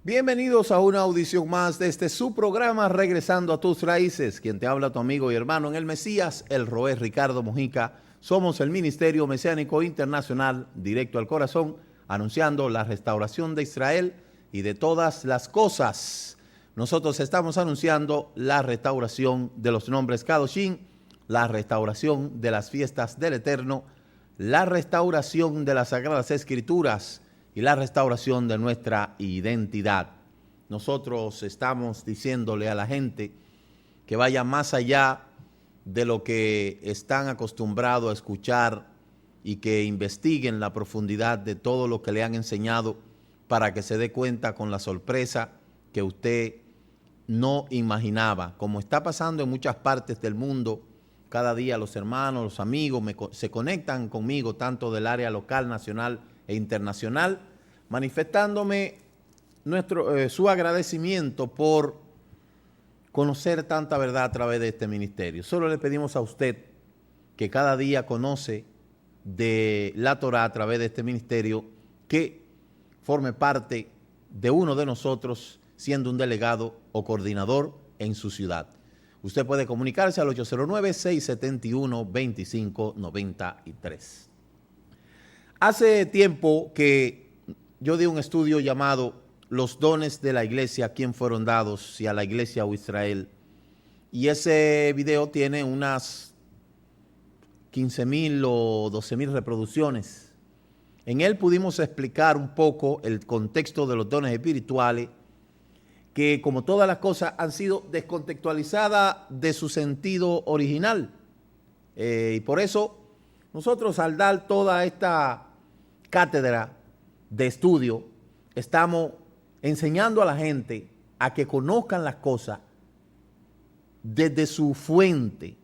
Bienvenidos a una audición más de su programa Regresando a tus Raíces. Quien te habla, tu amigo y hermano en el Mesías, el Roé Ricardo Mojica. Somos el Ministerio Mesiánico Internacional, directo al corazón, anunciando la restauración de Israel y de todas las cosas. Nosotros estamos anunciando la restauración de los nombres Kadoshim, la restauración de las fiestas del Eterno, la restauración de las Sagradas Escrituras y la restauración de nuestra identidad. Nosotros estamos diciéndole a la gente que vaya más allá de lo que están acostumbrados a escuchar y que investiguen la profundidad de todo lo que le han enseñado para que se dé cuenta con la sorpresa que usted no imaginaba. Como está pasando en muchas partes del mundo, cada día los hermanos, los amigos se conectan conmigo, tanto del área local, nacional e internacional, manifestándome su agradecimiento por conocer tanta verdad a través de este ministerio. Solo le pedimos a usted que cada día conoce de la Torah a través de este ministerio, que forme parte de uno de nosotros, siendo un delegado o coordinador en su ciudad. Usted puede comunicarse al 809-671-2593. Hace tiempo que yo di un estudio llamado Los dones de la iglesia, ¿a quién fueron dados? Si a la iglesia o Israel. Y ese video tiene unas 15,000 o 12,000 reproducciones. En él pudimos explicar un poco el contexto de los dones espirituales, que como todas las cosas han sido descontextualizadas de su sentido original. Y por eso nosotros, al dar toda esta cátedra de estudio, estamos enseñando a la gente a que conozcan las cosas desde su fuente.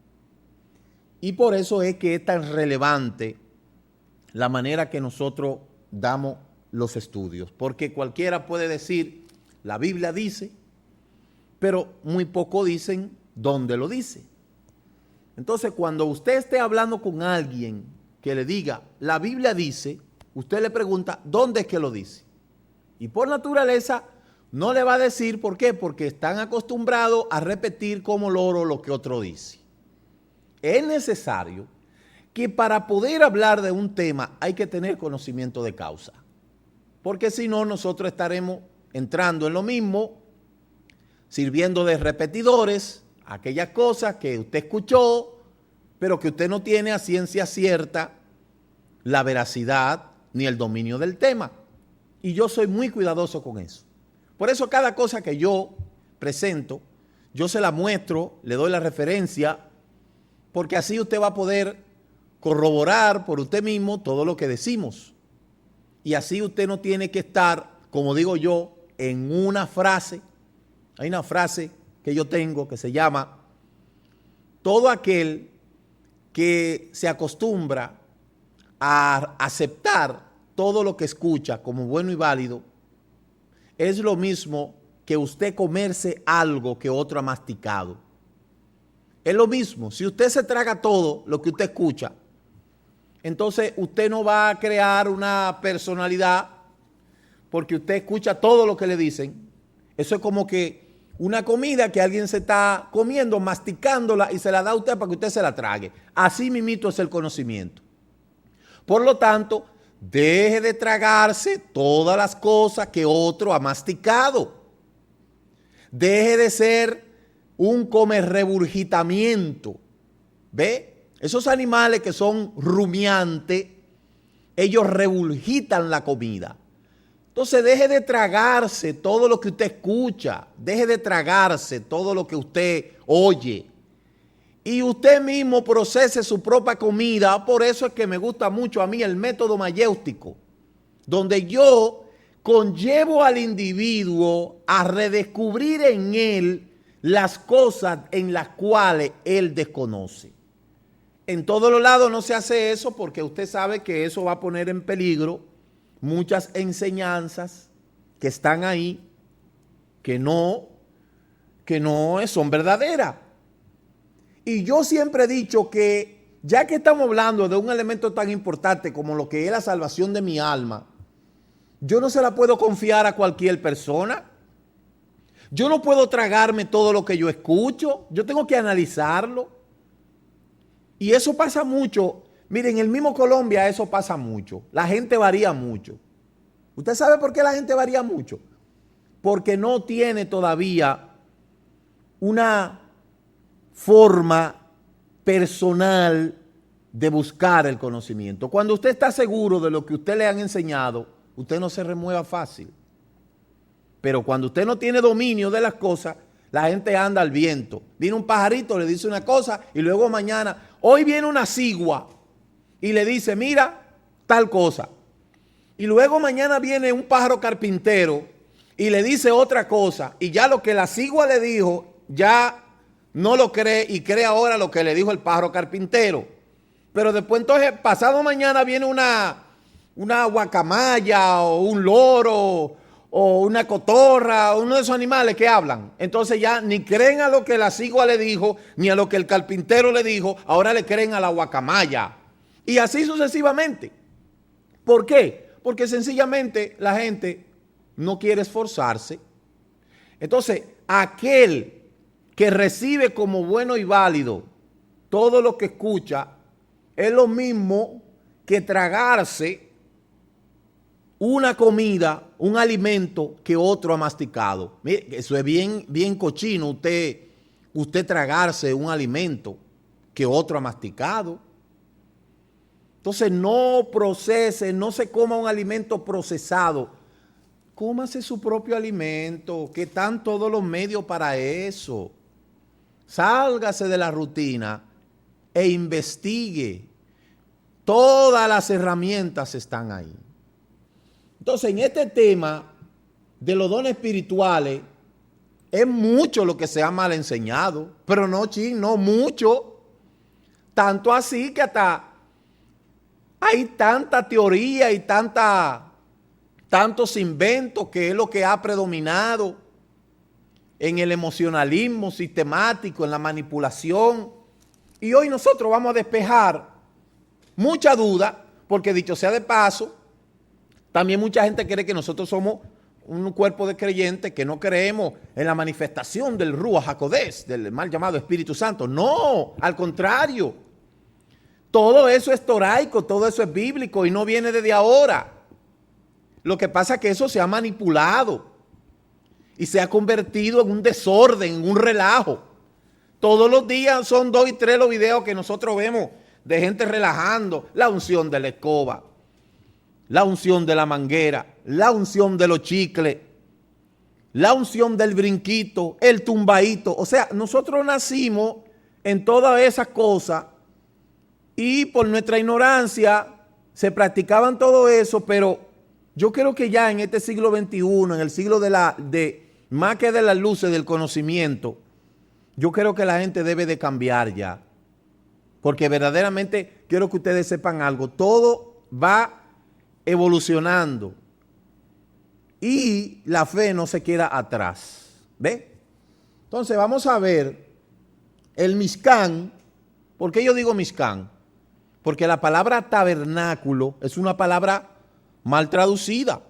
Y por eso es que es tan relevante la manera que nosotros damos los estudios. Porque cualquiera puede decir, la Biblia dice, pero muy poco dicen dónde lo dice. Entonces, cuando usted esté hablando con alguien que le diga, la Biblia dice, usted le pregunta, ¿dónde es que lo dice? Y por naturaleza no le va a decir, ¿por qué? Porque están acostumbrados a repetir como loro lo que otro dice. Es necesario que para poder hablar de un tema hay que tener conocimiento de causa. Porque si no, nosotros estaremos entrando en lo mismo, sirviendo de repetidores, aquellas cosas que usted escuchó, pero que usted no tiene a ciencia cierta la veracidad ni el dominio del tema. Y yo soy muy cuidadoso con eso. Por eso cada cosa que yo presento, yo se la muestro, le doy la referencia, porque así usted va a poder corroborar por usted mismo todo lo que decimos. Y así usted no tiene que estar, como digo yo, en una frase. Hay una frase que yo tengo que se llama: todo aquel que se acostumbra a aceptar todo lo que escucha como bueno y válido, es lo mismo que usted comerse algo que otro ha masticado. Es lo mismo, si usted se traga todo lo que usted escucha, entonces usted no va a crear una personalidad porque usted escucha todo lo que le dicen. Eso es como que una comida que alguien se está comiendo, masticándola y se la da a usted para que usted se la trague. Así mismito es el conocimiento. Por lo tanto, deje de tragarse todas las cosas que otro ha masticado. Deje de ser un comerregurgitamiento. ¿Ve? Esos animales que son rumiantes, ellos regurgitan la comida. Entonces deje de tragarse todo lo que usted escucha, deje de tragarse todo lo que usted oye. Y usted mismo procese su propia comida. Por eso es que me gusta mucho a mí el método mayéutico, donde yo conllevo al individuo a redescubrir en él las cosas en las cuales él desconoce. En todos los lados no se hace eso porque usted sabe que eso va a poner en peligro muchas enseñanzas que están ahí, que no son verdaderas. Y yo siempre he dicho que, ya que estamos hablando de un elemento tan importante como lo que es la salvación de mi alma, yo no se la puedo confiar a cualquier persona. Yo no puedo tragarme todo lo que yo escucho, yo tengo que analizarlo. Y eso pasa mucho. Miren, en el mismo Colombia eso pasa mucho. La gente varía mucho. ¿Usted sabe por qué la gente varía mucho? Porque no tiene todavía una forma personal de buscar el conocimiento. Cuando usted está seguro de lo que usted le han enseñado, usted no se remueva fácil. Pero cuando usted no tiene dominio de las cosas, la gente anda al viento. Viene un pajarito, le dice una cosa y luego mañana, hoy viene una cigua y le dice, mira, tal cosa. Y luego mañana viene un pájaro carpintero y le dice otra cosa. Y ya lo que la cigua le dijo, ya no lo cree y cree ahora lo que le dijo el pájaro carpintero. Pero después entonces, pasado mañana viene una guacamaya o un loro o una cotorra, o uno de esos animales que hablan. Entonces ya ni creen a lo que la cigua le dijo, ni a lo que el carpintero le dijo, ahora le creen a la guacamaya. Y así sucesivamente. ¿Por qué? Porque sencillamente la gente no quiere esforzarse. Entonces, aquel que recibe como bueno y válido todo lo que escucha, es lo mismo que tragarse una comida, un alimento que otro ha masticado. Mire, eso es bien cochino, usted tragarse un alimento que otro ha masticado. Entonces no procese, no se coma un alimento procesado. Cómase su propio alimento, que están todos los medios para eso. Sálgase de la rutina e investigue. Todas las herramientas están ahí. Entonces, en este tema de los dones espirituales, es mucho lo que se ha mal enseñado, pero no mucho. Tanto así que hasta hay tanta teoría y tantos inventos que es lo que ha predominado en el emocionalismo sistemático, en la manipulación. Y hoy nosotros vamos a despejar mucha duda, porque dicho sea de paso, también mucha gente cree que nosotros somos un cuerpo de creyentes que no creemos en la manifestación del Ruach HaKodesh, del mal llamado Espíritu Santo. No, al contrario. Todo eso es toraico, todo eso es bíblico y no viene desde ahora. Lo que pasa es que eso se ha manipulado y se ha convertido en un desorden, en un relajo. Todos los días son 2 y 3 los videos que nosotros vemos de gente relajando. La unción de la escoba, la unción de la manguera, la unción de los chicles, la unción del brinquito, el tumbadito. O sea, nosotros nacimos en todas esas cosas y por nuestra ignorancia se practicaban todo eso, pero yo creo que ya en este siglo XXI, en el siglo más que de las luces del conocimiento, yo creo que la gente debe de cambiar ya. Porque verdaderamente quiero que ustedes sepan algo, todo va evolucionando y la fe no se queda atrás. ¿Ve? Entonces vamos a ver el Mishkan. ¿Por qué yo digo Mishkan? Porque la palabra tabernáculo es una palabra mal traducida.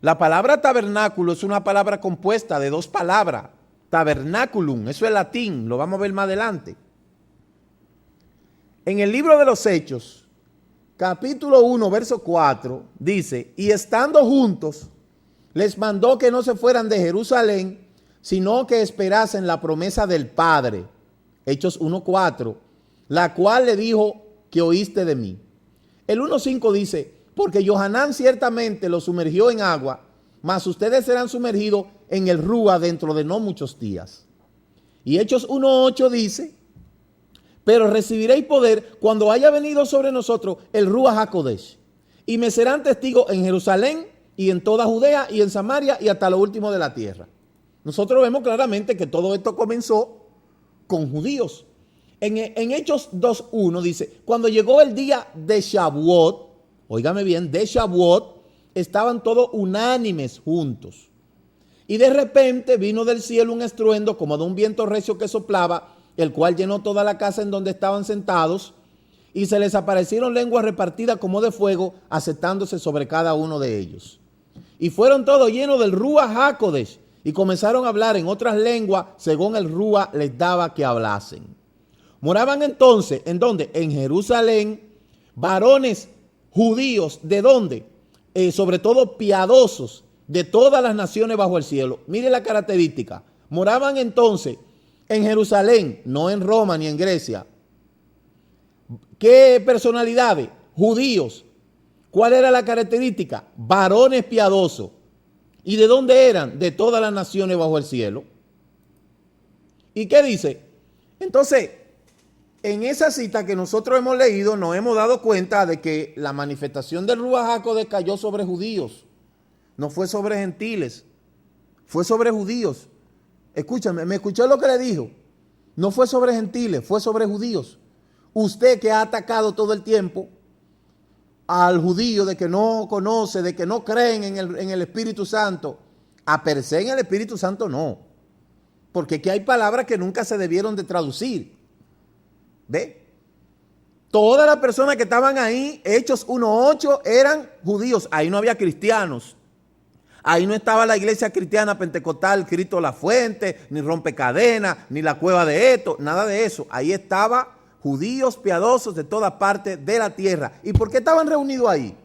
La palabra tabernáculo es una palabra compuesta de 2 palabras. Tabernaculum, eso es latín, lo vamos a ver más adelante. En el libro de los Hechos, capítulo 1, verso 4, dice, y estando juntos, les mandó que no se fueran de Jerusalén, sino que esperasen la promesa del Padre. Hechos 1:4, la cual le dijo que oíste de mí. El 1:5 dice, porque Johanán ciertamente lo sumergió en agua, mas ustedes serán sumergidos en el Rúa dentro de no muchos días. Y Hechos 1:8 dice, pero recibiréis poder cuando haya venido sobre nosotros el Ruach HaKodesh. Y me serán testigos en Jerusalén y en toda Judea y en Samaria y hasta lo último de la tierra. Nosotros vemos claramente que todo esto comenzó con judíos. En Hechos 2:1 dice, cuando llegó el día de Shavuot, óigame bien, de Shavuot, estaban todos unánimes juntos. Y de repente vino del cielo un estruendo como de un viento recio que soplaba, el cual llenó toda la casa en donde estaban sentados, y se les aparecieron lenguas repartidas como de fuego, asentándose sobre cada uno de ellos. Y fueron todos llenos del Ruach HaKodesh, y comenzaron a hablar en otras lenguas según el Rúa les daba que hablasen. Moraban entonces, ¿en dónde? En Jerusalén, varones judíos, ¿de dónde? Sobre todo piadosos de todas las naciones bajo el cielo. Mire la característica. Moraban entonces en Jerusalén, no en Roma ni en Grecia. ¿Qué personalidades? Judíos. ¿Cuál era la característica? Varones piadosos. ¿Y de dónde eran? De todas las naciones bajo el cielo. ¿Y qué dice? Entonces, en esa cita que nosotros hemos leído, nos hemos dado cuenta de que la manifestación del Ruach HaKodesh cayó sobre judíos. No fue sobre gentiles, fue sobre judíos. Escúchame, ¿me escuchó lo que le dijo? No fue sobre gentiles, fue sobre judíos. Usted que ha atacado todo el tiempo al judío de que no conoce, de que no creen en el Espíritu Santo, a per se en el Espíritu Santo no. Porque aquí hay palabras que nunca se debieron de traducir. ¿Ve? Todas las personas que estaban ahí, Hechos 1:8, eran judíos. Ahí no había cristianos. Ahí no estaba la iglesia cristiana pentecostal, Cristo la Fuente, ni Rompecadenas, ni la Cueva de Eto, nada de eso. Ahí estaba judíos piadosos de todas partes de la tierra. ¿Y por qué estaban reunidos ahí?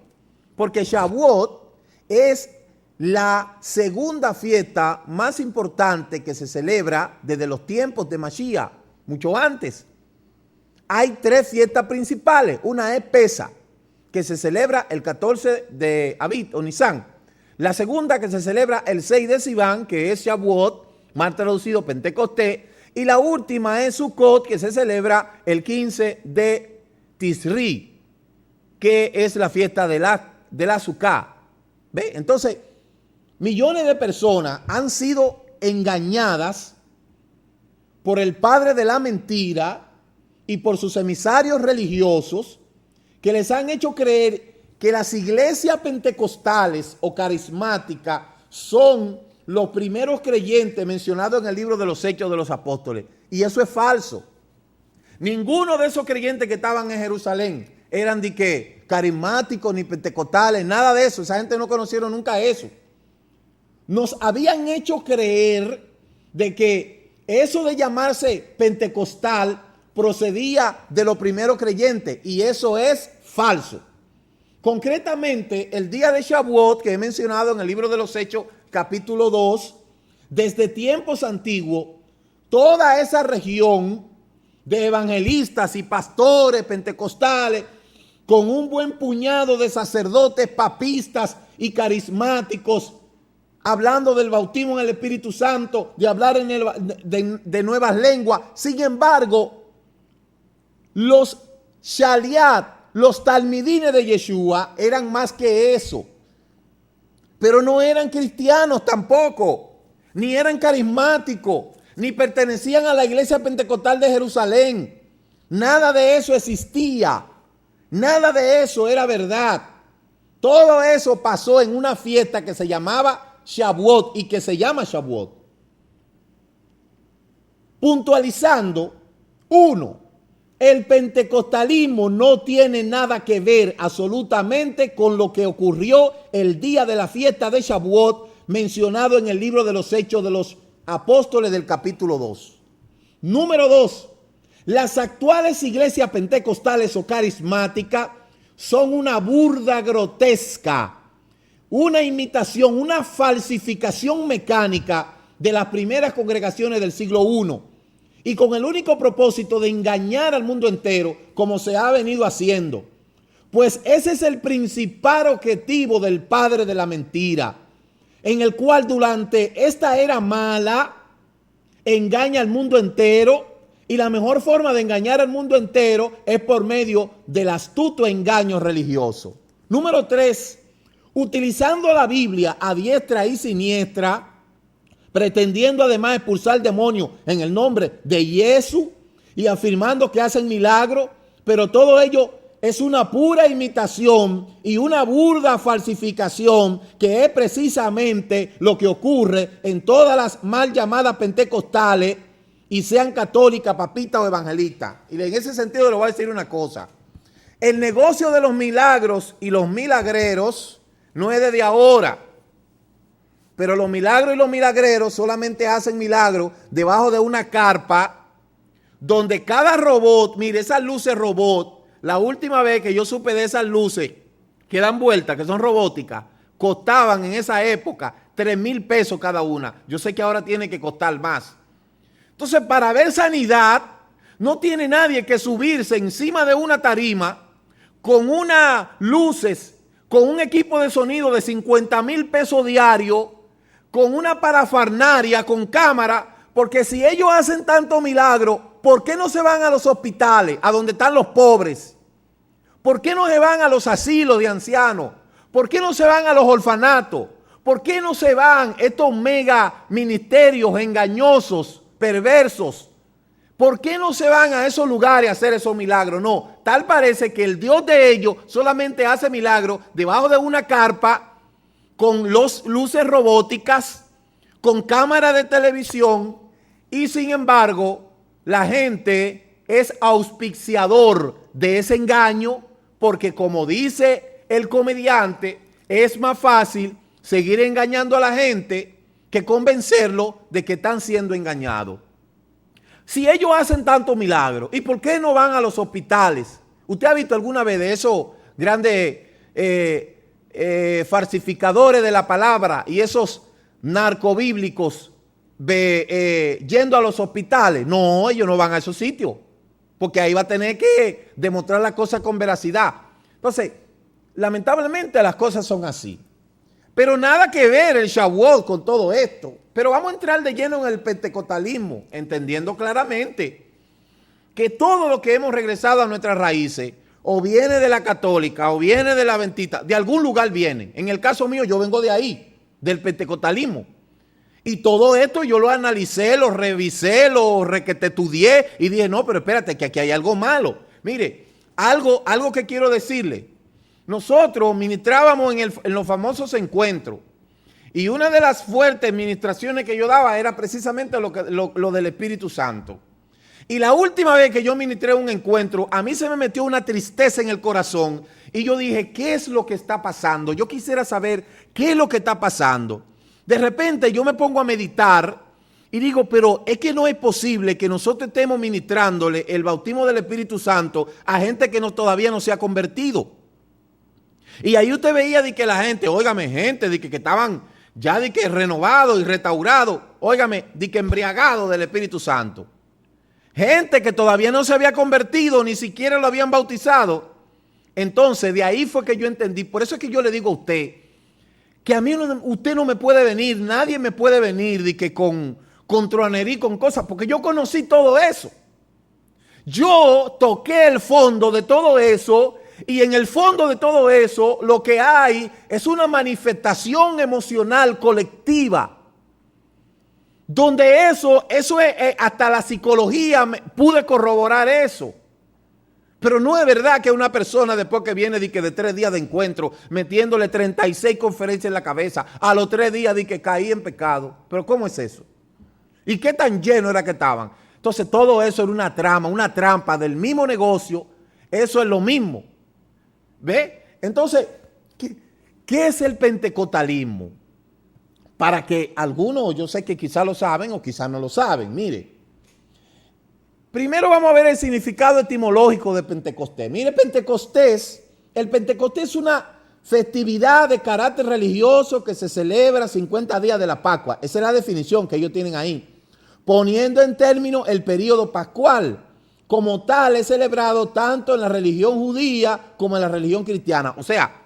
Porque Shavuot es la segunda fiesta más importante que se celebra desde los tiempos de Mashiach, mucho antes. Hay tres fiestas principales. Una es Pesa, que se celebra el 14 de Abib o Nisan. La segunda que se celebra el 6 de Sivan, que es Shavuot, más traducido Pentecostés. Y la última es Sukkot, que se celebra el 15 de Tisri, que es la fiesta de la Sukkah. ¿Ve? Entonces, millones de personas han sido engañadas por el padre de la mentira y por sus emisarios religiosos que les han hecho creer que las iglesias pentecostales o carismáticas son los primeros creyentes mencionados en el libro de los Hechos de los Apóstoles. Y eso es falso. Ninguno de esos creyentes que estaban en Jerusalén eran de que carismáticos ni pentecostales, nada de eso. Esa gente no conocieron nunca eso. Nos habían hecho creer de que eso de llamarse pentecostal procedía de los primeros creyentes, y eso es falso. Concretamente, el día de Shavuot, que he mencionado en el libro de los Hechos, capítulo 2, desde tiempos antiguos, toda esa región de evangelistas y pastores pentecostales, con un buen puñado de sacerdotes papistas y carismáticos, hablando del bautismo en el Espíritu Santo, de hablar de nuevas lenguas. Sin embargo, los Shaliat, los talmidines de Yeshua, eran más que eso. Pero no eran cristianos tampoco, ni eran carismáticos, ni pertenecían a la iglesia pentecostal de Jerusalén. Nada de eso existía. Nada de eso era verdad. Todo eso pasó en una fiesta que se llamaba Shavuot y que se llama Shavuot. Puntualizando, uno, el pentecostalismo no tiene nada que ver absolutamente con lo que ocurrió el día de la fiesta de Shavuot mencionado en el libro de los Hechos de los Apóstoles del capítulo 2. Número 2. Las actuales iglesias pentecostales o carismáticas son una burda grotesca, una imitación, una falsificación mecánica de las primeras congregaciones del siglo I, y con el único propósito de engañar al mundo entero, como se ha venido haciendo. Pues ese es el principal objetivo del padre de la mentira, en el cual durante esta era mala engaña al mundo entero, y la mejor forma de engañar al mundo entero es por medio del astuto engaño religioso. Número 3, utilizando la Biblia a diestra y siniestra, pretendiendo además expulsar demonios en el nombre de Jesús y afirmando que hacen milagros, pero todo ello es una pura imitación y una burda falsificación, que es precisamente lo que ocurre en todas las mal llamadas pentecostales, y sean católicas, papistas o evangelistas. Y en ese sentido le voy a decir una cosa: el negocio de los milagros y los milagreros no es desde ahora. Pero los milagros y los milagreros solamente hacen milagros debajo de una carpa donde cada robot, mire, esas luces robot, la última vez que yo supe de esas luces que dan vueltas, que son robóticas, costaban en esa época 3,000 pesos cada una. Yo sé que ahora tiene que costar más. Entonces, para ver sanidad, no tiene nadie que subirse encima de una tarima con unas luces, con un equipo de sonido de 50,000 pesos diarios, con una parafernalia, con cámara, porque si ellos hacen tanto milagro, ¿por qué no se van a los hospitales, a donde están los pobres? ¿Por qué no se van a los asilos de ancianos? ¿Por qué no se van a los orfanatos? ¿Por qué no se van estos mega ministerios engañosos, perversos? ¿Por qué no se van a esos lugares a hacer esos milagros? No, tal parece que el Dios de ellos solamente hace milagros debajo de una carpa con luces robóticas, con cámara de televisión y sin embargo la gente es auspiciador de ese engaño porque como dice el comediante, es más fácil seguir engañando a la gente que convencerlo de que están siendo engañados. Si ellos hacen tanto milagro, ¿y por qué no van a los hospitales? ¿Usted ha visto alguna vez de esos grandes falsificadores de la palabra y esos narcobíblicos yendo a los hospitales? No, ellos no van a esos sitios, porque ahí va a tener que demostrar la cosa con veracidad. Entonces, lamentablemente las cosas son así. Pero nada que ver el Shavuot con todo esto. Pero vamos a entrar de lleno en el pentecostalismo, entendiendo claramente que todo lo que hemos regresado a nuestras raíces, o viene de la católica, o viene de la adventista, de algún lugar viene. En el caso mío, yo vengo de ahí, del pentecostalismo. Y todo esto yo lo analicé, lo revisé, lo estudié y dije, no, pero espérate, que aquí hay algo malo. Mire, algo que quiero decirle. Nosotros ministrábamos en los famosos encuentros y una de las fuertes ministraciones que yo daba era precisamente lo del Espíritu Santo. Y la última vez que yo ministré un encuentro, a mí se me metió una tristeza en el corazón y yo dije, ¿qué es lo que está pasando? Yo quisiera saber qué es lo que está pasando. De repente yo me pongo a meditar y digo, pero es que no es posible que nosotros estemos ministrándole el bautismo del Espíritu Santo a gente que todavía no se ha convertido. Y ahí usted veía de que la gente, óigame, gente de que estaban ya de que renovados y restaurados, óigame, de que embriagados del Espíritu Santo. Gente que todavía no se había convertido, ni siquiera lo habían bautizado. Entonces, de ahí fue que yo entendí. Por eso es que yo le digo a usted, que a mí usted no me puede venir, nadie me puede venir de que con truanería, con cosas, porque yo conocí todo eso. Yo toqué el fondo de todo eso. Y en el fondo de todo eso, lo que hay es una manifestación emocional colectiva. Donde eso es, hasta la psicología pude corroborar eso. Pero no es verdad que una persona después que viene de 3 días de encuentro, metiéndole 36 conferencias en la cabeza, a los 3 días de que caí en pecado. Pero ¿cómo es eso? ¿Y qué tan lleno era que estaban? Entonces todo eso era una trama, una trampa del mismo negocio. Eso es lo mismo. ¿Ve? Entonces, ¿qué es el pentecostalismo? Para que algunos, yo sé que quizás lo saben o quizás no lo saben. Mire, primero vamos a ver el significado etimológico de Pentecostés. Mire, el Pentecostés es una festividad de carácter religioso que se celebra 50 días de la Pascua. Esa es la definición que ellos tienen ahí. Poniendo en término el periodo pascual. Como tal es celebrado tanto en la religión judía como en la religión cristiana. O sea,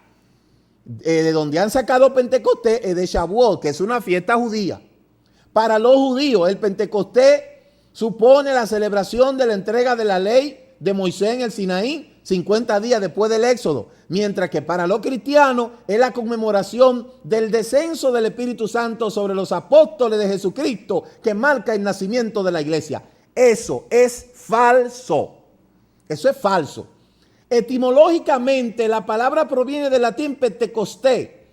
de donde han sacado Pentecostés es de Shavuot, que es una fiesta judía. Para los judíos, el Pentecostés supone la celebración de la entrega de la ley de Moisés en el Sinaí, 50 días después del Éxodo. Mientras que para los cristianos es la conmemoración del descenso del Espíritu Santo sobre los apóstoles de Jesucristo, que marca el nacimiento de la iglesia. Eso es falso. Eso es falso. Etimológicamente, la palabra proviene del latín pentecosté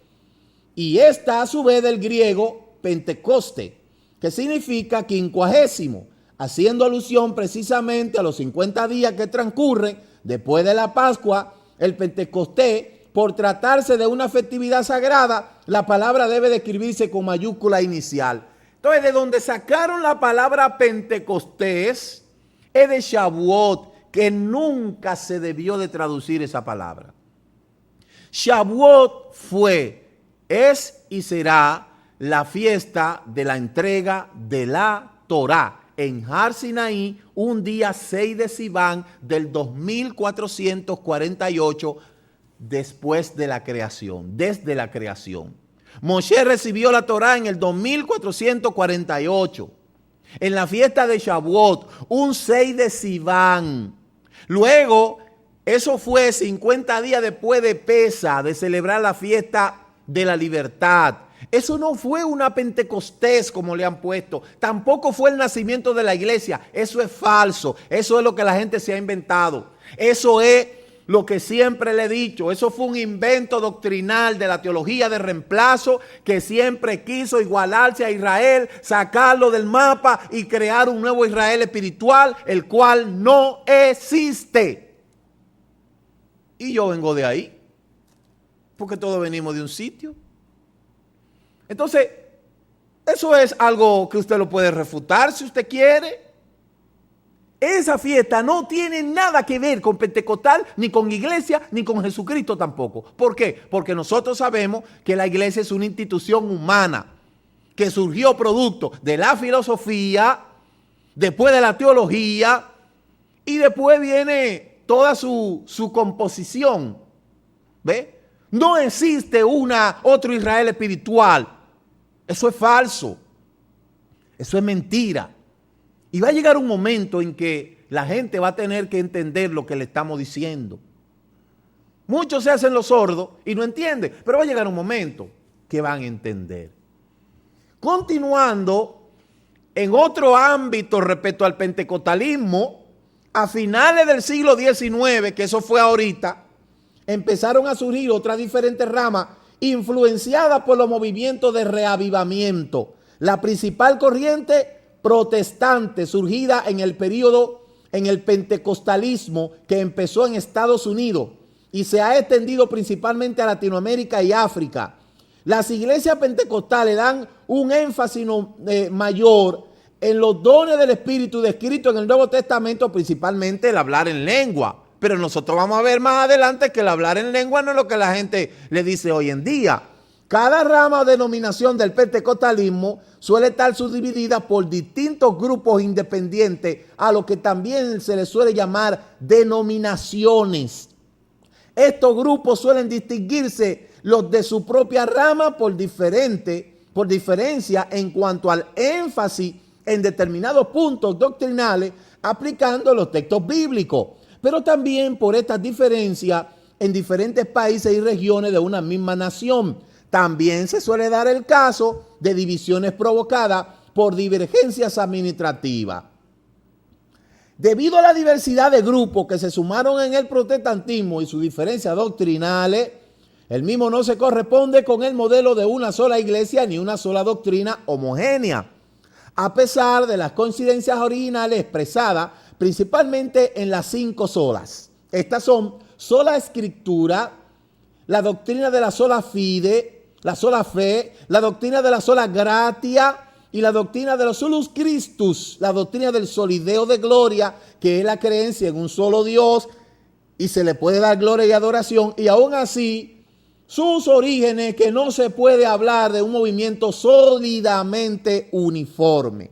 y esta a su vez del griego pentecoste, que significa 50, haciendo alusión precisamente a los 50 días que transcurren después de la Pascua. El Pentecostés por tratarse de una festividad sagrada, la palabra debe de escribirse con mayúscula inicial. Entonces, de donde sacaron la palabra Pentecostés es de Shavuot, que nunca se debió de traducir esa palabra. Shavuot fue, es y será la fiesta de la entrega de la Torá en Har Sinaí, un día 6 de Sivan del 2448 después de la creación, desde la creación. Moshe recibió la Torá en el 2448, en la fiesta de Shavuot, un 6 de Sivan. Luego, eso fue 50 días después de Pesa, de celebrar la fiesta de la libertad. Eso no fue una Pentecostés como le han puesto. Tampoco fue el nacimiento de la iglesia. Eso es falso. Eso es lo que la gente se ha inventado. Eso es lo que siempre le he dicho. Eso fue un invento doctrinal de la teología de reemplazo que siempre quiso igualarse a Israel, sacarlo del mapa y crear un nuevo Israel espiritual, el cual no existe. Y yo vengo de ahí, porque todos venimos de un sitio. Entonces, eso es algo que usted lo puede refutar si usted quiere. Esa fiesta no tiene nada que ver con Pentecostal, ni con iglesia, ni con Jesucristo tampoco. ¿Por qué? Porque nosotros sabemos que la iglesia es una institución humana que surgió producto de la filosofía, después de la teología, y después viene toda su composición. ¿Ve? No existe otro Israel espiritual. Eso es falso. Eso es mentira. Y va a llegar un momento en que la gente va a tener que entender lo que le estamos diciendo. Muchos se hacen los sordos y no entienden, pero va a llegar un momento que van a entender. Continuando, en otro ámbito respecto al pentecostalismo, a finales del siglo XIX, que eso fue ahorita, empezaron a surgir otras diferentes ramas influenciadas por los movimientos de reavivamiento. La principal corriente protestante surgida en el periodo, en el pentecostalismo que empezó en Estados Unidos y se ha extendido principalmente a Latinoamérica y África. Las iglesias pentecostales dan un énfasis mayor en los dones del Espíritu descritos en el Nuevo Testamento, principalmente el hablar en lengua. Pero nosotros vamos a ver más adelante que el hablar en lengua no es lo que la gente le dice hoy en día. Cada rama o denominación del pentecostalismo suele estar subdividida por distintos grupos independientes, a lo que también se les suele llamar denominaciones. Estos grupos suelen distinguirse los de su propia rama por diferencia en cuanto al énfasis en determinados puntos doctrinales aplicando los textos bíblicos, pero también por estas diferencias en diferentes países y regiones de una misma nación. También se suele dar el caso de divisiones provocadas por divergencias administrativas. Debido a la diversidad de grupos que se sumaron en el protestantismo y sus diferencias doctrinales, el mismo no se corresponde con el modelo de una sola iglesia ni una sola doctrina homogénea, a pesar de las coincidencias originales expresadas principalmente en las 5 solas. Estas son sola escritura, la doctrina de la sola fide, la sola fe, la doctrina de la sola gratia y la doctrina de los solus Christus, la doctrina del solideo de gloria, que es la creencia en un solo Dios y se le puede dar gloria y adoración, y aún así sus orígenes, que no se puede hablar de un movimiento sólidamente uniforme.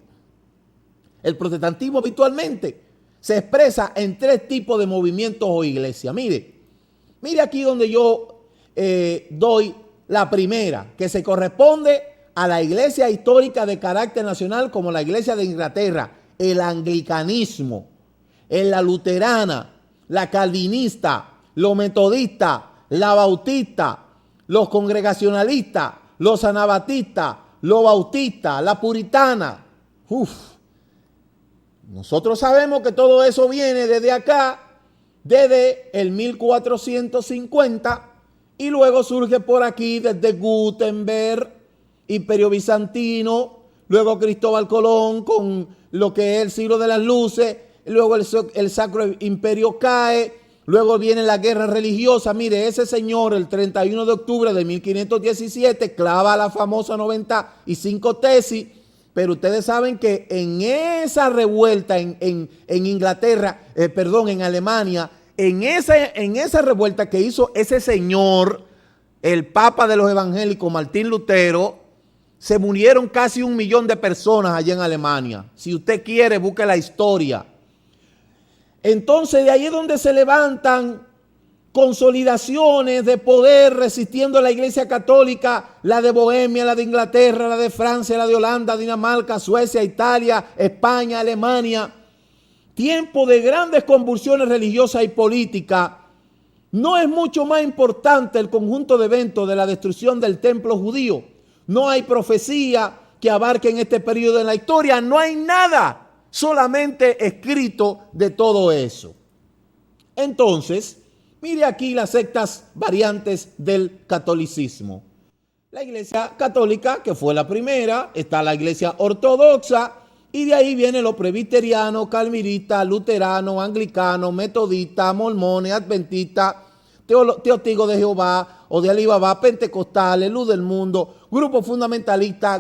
El protestantismo habitualmente se expresa en 3 tipos de movimientos o iglesias. Mire aquí donde yo doy la primera, que se corresponde a la iglesia histórica de carácter nacional como la iglesia de Inglaterra, el anglicanismo, la luterana, la calvinista, los metodistas, la bautista, los congregacionalistas, los anabatistas, los bautistas, la puritana. Nosotros sabemos que todo eso viene desde acá, desde el 1450, y luego surge por aquí desde Gutenberg, Imperio Bizantino, luego Cristóbal Colón con lo que es el siglo de las luces, luego el Sacro Imperio cae, luego viene la guerra religiosa. Mire, ese señor el 31 de octubre de 1517 clava la famosa 95 tesis, pero ustedes saben que en esa revuelta en Inglaterra, en Alemania, en esa revuelta que hizo ese señor, el Papa de los evangélicos, Martín Lutero, se murieron casi 1 millón de personas allá en Alemania. Si usted quiere, busque la historia. Entonces de ahí es donde se levantan consolidaciones de poder resistiendo a la Iglesia Católica, la de Bohemia, la de Inglaterra, la de Francia, la de Holanda, Dinamarca, Suecia, Italia, España, Alemania. Tiempo de grandes convulsiones religiosas y políticas. No es mucho más importante el conjunto de eventos de la destrucción del templo judío. No hay profecía que abarque en este periodo de la historia. No hay nada solamente escrito de todo eso. Entonces, mire aquí las sectas variantes del catolicismo. La Iglesia Católica, que fue la primera, está la Iglesia Ortodoxa, y de ahí vienen los presbiterianos, calvinistas, luteranos, anglicanos, metodistas, mormones, adventistas, testigos de Jehová o de Alibaba, pentecostales, luz del mundo, grupo fundamentalista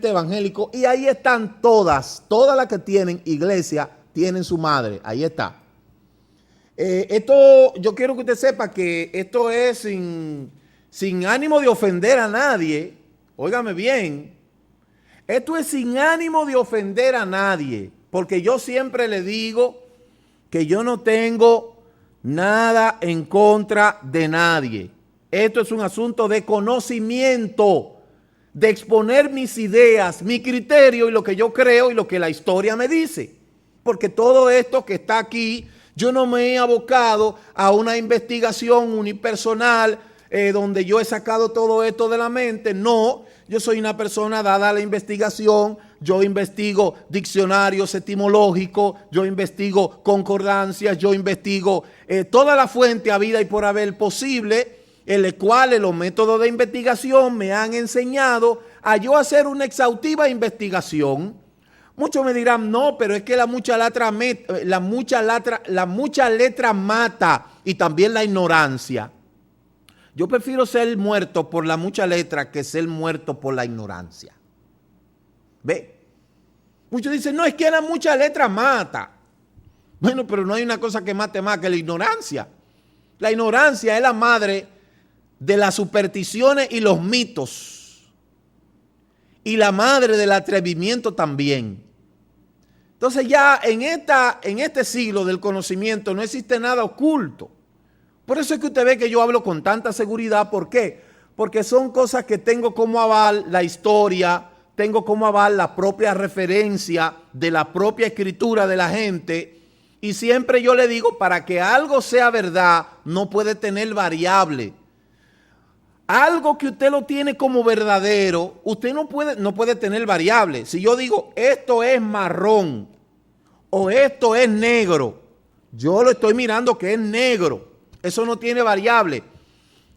evangélico, y ahí están todas las que tienen iglesia, tienen su madre, ahí está. Esto, yo quiero que usted sepa que esto es sin ánimo de ofender a nadie, óigame bien, esto es sin ánimo de ofender a nadie, porque yo siempre le digo que yo no tengo nada en contra de nadie. Esto es un asunto de conocimiento, de exponer mis ideas, mi criterio y lo que yo creo y lo que la historia me dice. Porque todo esto que está aquí, yo no me he abocado a una investigación unipersonal donde yo he sacado todo esto de la mente. No, yo soy una persona dada a la investigación. Yo investigo diccionarios etimológicos, yo investigo concordancias, yo investigo toda la fuente habida y por haber posible, en las cuales los métodos de investigación me han enseñado a yo hacer una exhaustiva investigación. Muchos me dirán, no, pero es que la mucha letra mata, y también la ignorancia. Yo prefiero ser muerto por la mucha letra que ser muerto por la ignorancia. ¿Ve? Muchos dicen, no, es que la mucha letra mata. Bueno, pero no hay una cosa que mate más que la ignorancia. La ignorancia es la madre de las supersticiones y los mitos. Y la madre del atrevimiento también. Entonces ya en este siglo del conocimiento no existe nada oculto. Por eso es que usted ve que yo hablo con tanta seguridad. ¿Por qué? Porque son cosas que tengo como aval la historia, tengo como aval la propia referencia de la propia escritura de la gente. Y siempre yo le digo, para que algo sea verdad, no puede tener variable. Algo que usted lo tiene como verdadero, usted no puede tener variable. Si yo digo, esto es marrón o esto es negro, yo lo estoy mirando que es negro. Eso no tiene variable.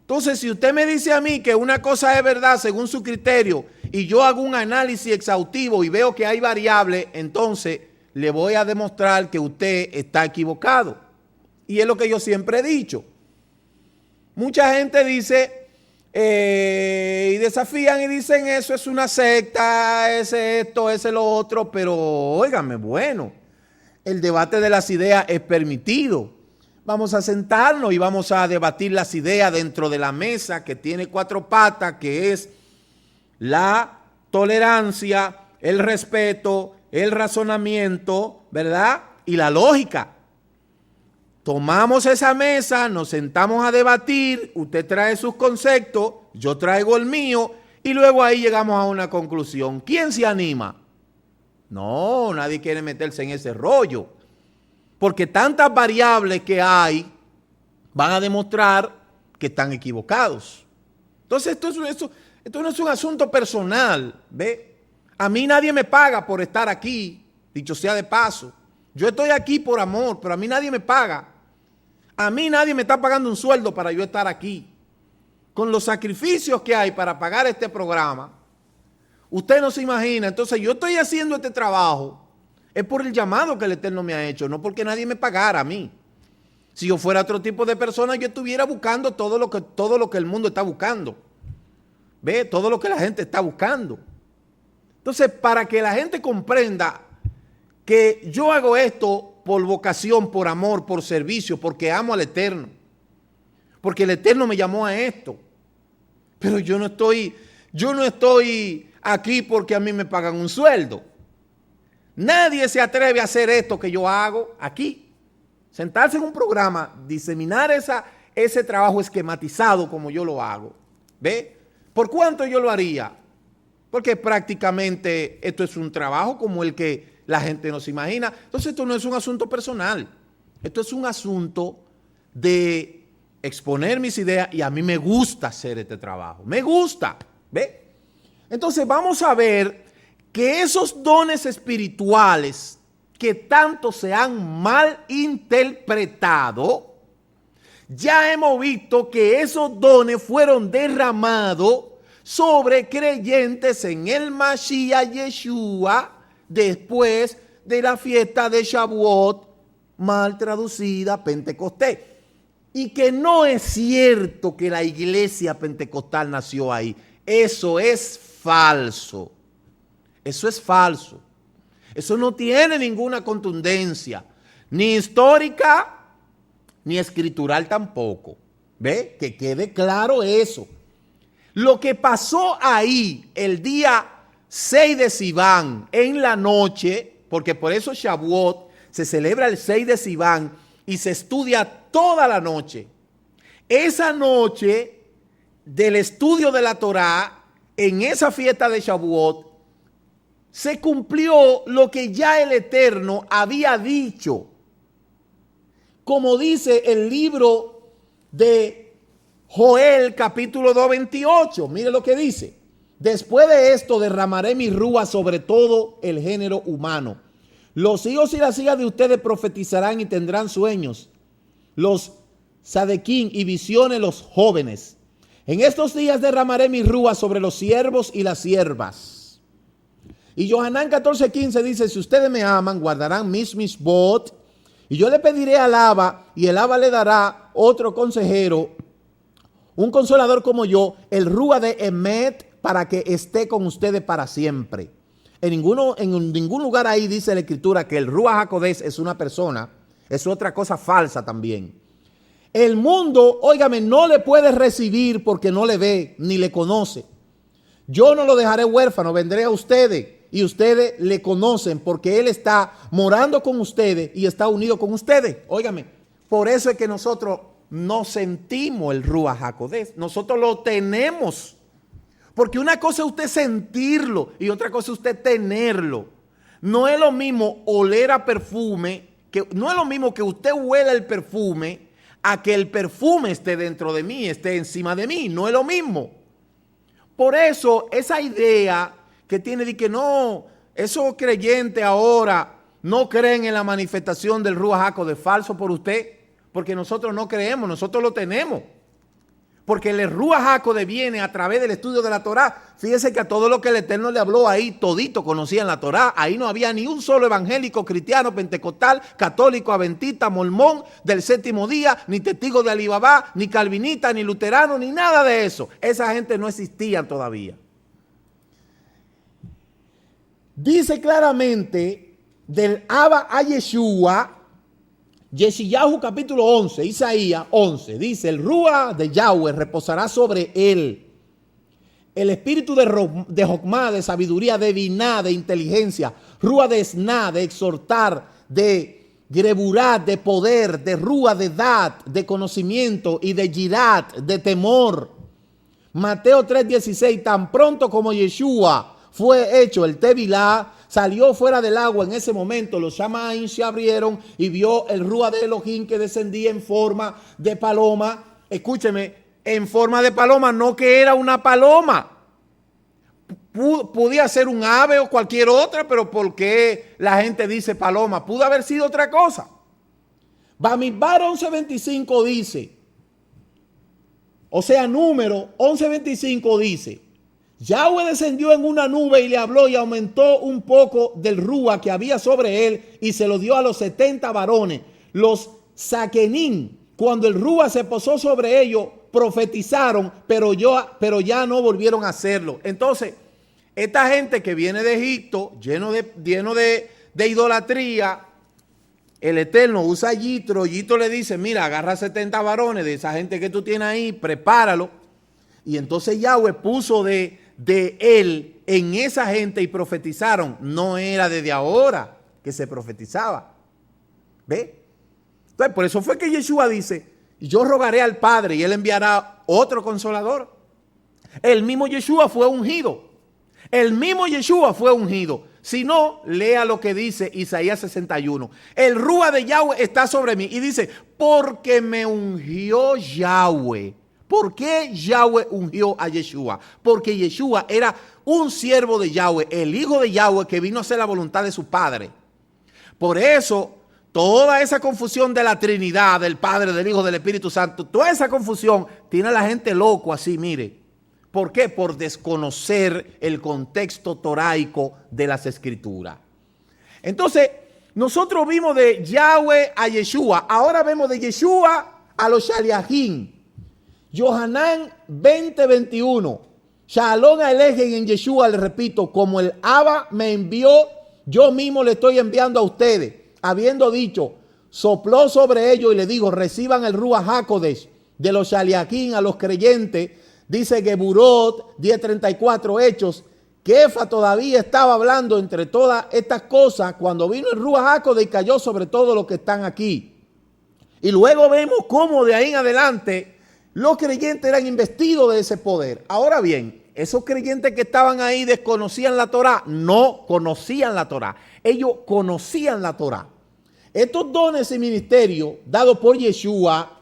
Entonces, si usted me dice a mí que una cosa es verdad según su criterio y yo hago un análisis exhaustivo y veo que hay variable, entonces le voy a demostrar que usted está equivocado. Y es lo que yo siempre he dicho. Mucha gente dice y desafían y dicen eso es una secta, ese esto, ese lo otro, pero óigame, bueno, el debate de las ideas es permitido. Vamos a sentarnos y vamos a debatir las ideas dentro de la mesa que tiene 4 patas, que es la tolerancia, el respeto, el razonamiento, ¿verdad? Y la lógica. Tomamos esa mesa, nos sentamos a debatir, usted trae sus conceptos, yo traigo el mío, y luego ahí llegamos a una conclusión. ¿Quién se anima? No, nadie quiere meterse en ese rollo. Porque tantas variables que hay van a demostrar que están equivocados. Entonces esto no es un asunto personal, ¿ve? A mí nadie me paga por estar aquí, dicho sea de paso. Yo estoy aquí por amor, pero a mí nadie me paga. A mí nadie me está pagando un sueldo para yo estar aquí. Con los sacrificios que hay para pagar este programa, usted no se imagina. Entonces yo estoy haciendo este trabajo. Es por el llamado que el Eterno me ha hecho, no porque nadie me pagara a mí. Si yo fuera otro tipo de persona, yo estuviera buscando todo lo que el mundo está buscando. ¿Ve? Todo lo que la gente está buscando. Entonces, para que la gente comprenda que yo hago esto por vocación, por amor, por servicio, porque amo al Eterno. Porque el Eterno me llamó a esto. Pero yo no estoy aquí porque a mí me pagan un sueldo. Nadie se atreve a hacer esto que yo hago aquí. Sentarse en un programa, diseminar ese trabajo esquematizado como yo lo hago. ¿Ve? ¿Por cuánto yo lo haría? Porque prácticamente esto es un trabajo como el que la gente no se imagina. Entonces esto no es un asunto personal. Esto es un asunto de exponer mis ideas y a mí me gusta hacer este trabajo. Me gusta. ¿Ve? Entonces vamos a ver que esos dones espirituales que tanto se han mal interpretado, ya hemos visto que esos dones fueron derramados sobre creyentes en el Mashiach Yeshua después de la fiesta de Shavuot, mal traducida Pentecostés. Y que no es cierto que la iglesia pentecostal nació ahí. Eso es falso. Eso es falso. Eso no tiene ninguna contundencia, ni histórica, ni escritural tampoco. ¿Ve? Que quede claro eso. Lo que pasó ahí el día 6 de Sivan en la noche, porque por eso Shavuot se celebra el 6 de Sivan y se estudia toda la noche. Esa noche del estudio de la Torá, en esa fiesta de Shavuot, se cumplió lo que ya el Eterno había dicho. Como dice el libro de Joel capítulo 2, 28. Mire lo que dice. Después de esto derramaré mi rúa sobre todo el género humano. Los hijos y las hijas de ustedes profetizarán y tendrán sueños. Los sadequín y visiones los jóvenes. En estos días derramaré mi rúa sobre los siervos y las siervas. Y Yohanan 14:15 dice, si ustedes me aman, guardarán mis misbot, y yo le pediré al Abba, y el Abba le dará otro consejero, un consolador como yo, el Rúa de Emet, para que esté con ustedes para siempre. En ningún lugar ahí dice la Escritura que el Rúa HaKodesh es una persona, es otra cosa falsa también. El mundo, óigame, no le puede recibir porque no le ve, ni le conoce. Yo no lo dejaré huérfano, vendré a ustedes. Y ustedes le conocen porque Él está morando con ustedes y está unido con ustedes. Óigame, por eso es que nosotros no sentimos el Ruach HaKodesh. Nosotros lo tenemos. Porque una cosa es usted sentirlo y otra cosa es usted tenerlo. No es lo mismo oler a perfume, no es lo mismo que usted huela el perfume a que el perfume esté dentro de mí, esté encima de mí. No es lo mismo. Por eso esa idea que tiene de que no, esos creyentes ahora no creen en la manifestación del Ruach HaKodesh, falso por usted, porque nosotros no creemos, nosotros lo tenemos. Porque el Ruach HaKodesh viene a través del estudio de la Torá. Fíjese que a todo lo que el Eterno le habló ahí, todito conocían la Torá. Ahí no había ni un solo evangélico, cristiano, pentecostal, católico, adventista, mormón del séptimo día, ni testigo de Alibabá, ni calvinista, ni luterano, ni nada de eso. Esa gente no existía todavía. Dice claramente del Abba a Yeshua, Yeshayahu capítulo 11, Isaías 11, dice, el Ruach de Yahweh reposará sobre él. El espíritu de Jokmá, de sabiduría, de Biná, de inteligencia, Ruach de Esná, de exhortar, de Greburat, de poder, de Ruach de Dat, de conocimiento y de Yirat, de temor. Mateo 3:16, tan pronto como Yeshua fue hecho el Tevilá, salió fuera del agua en ese momento, los Shamaim se abrieron y vio el Ruach de Elohim que descendía en forma de paloma. Escúcheme, en forma de paloma, no que era una paloma. Podía ser un ave o cualquier otra, pero ¿por qué la gente dice paloma? Pudo haber sido otra cosa. Bamidbar 11:25 dice, o sea, número 11:25 dice, Yahweh descendió en una nube y le habló y aumentó un poco del Ruach que había sobre él y se lo dio a los 70 varones, los Saquenín, cuando el Rúa se posó sobre ellos, profetizaron, pero ya no volvieron a hacerlo. Entonces, esta gente que viene de Egipto, lleno de idolatría, el Eterno usa a Yitro. Yitro le dice, mira, agarra 70 varones de esa gente que tú tienes ahí, prepáralo. Y entonces Yahweh puso de él en esa gente y profetizaron. No era desde ahora que se profetizaba. ¿Ve? Entonces, por eso fue que Yeshua dice, yo rogaré al Padre y Él enviará otro consolador. El mismo Yeshua fue ungido. El mismo Yeshua fue ungido. Si no, lea lo que dice Isaías 61. El Rúa de Yahweh está sobre mí. Y dice, porque me ungió Yahweh. ¿Por qué Yahweh ungió a Yeshua? Porque Yeshua era un siervo de Yahweh, el hijo de Yahweh que vino a hacer la voluntad de su Padre. Por eso, toda esa confusión de la Trinidad, del Padre, del Hijo, del Espíritu Santo, toda esa confusión tiene a la gente loco así, mire. ¿Por qué? Por desconocer el contexto toraico de las Escrituras. Entonces, nosotros vimos de Yahweh a Yeshua, ahora vemos de Yeshua a los Shaliachim. Yohanan 20:21. Shalom Alejen en Yeshua, le repito, como el Abba me envió, yo mismo le estoy enviando a ustedes. Habiendo dicho, sopló sobre ellos y le dijo, reciban el Ruach HaKodesh de los Shaliachim a los creyentes. Dice Geburot 10:34 Hechos, Kefa todavía estaba hablando entre todas estas cosas cuando vino el Ruach HaKodesh y cayó sobre todos los que están aquí. Y luego vemos cómo de ahí en adelante los creyentes eran investidos de ese poder. Ahora bien, esos creyentes que estaban ahí desconocían la Torá, no conocían la Torá. Ellos conocían la Torá. Estos dones y ministerios dados por Yeshua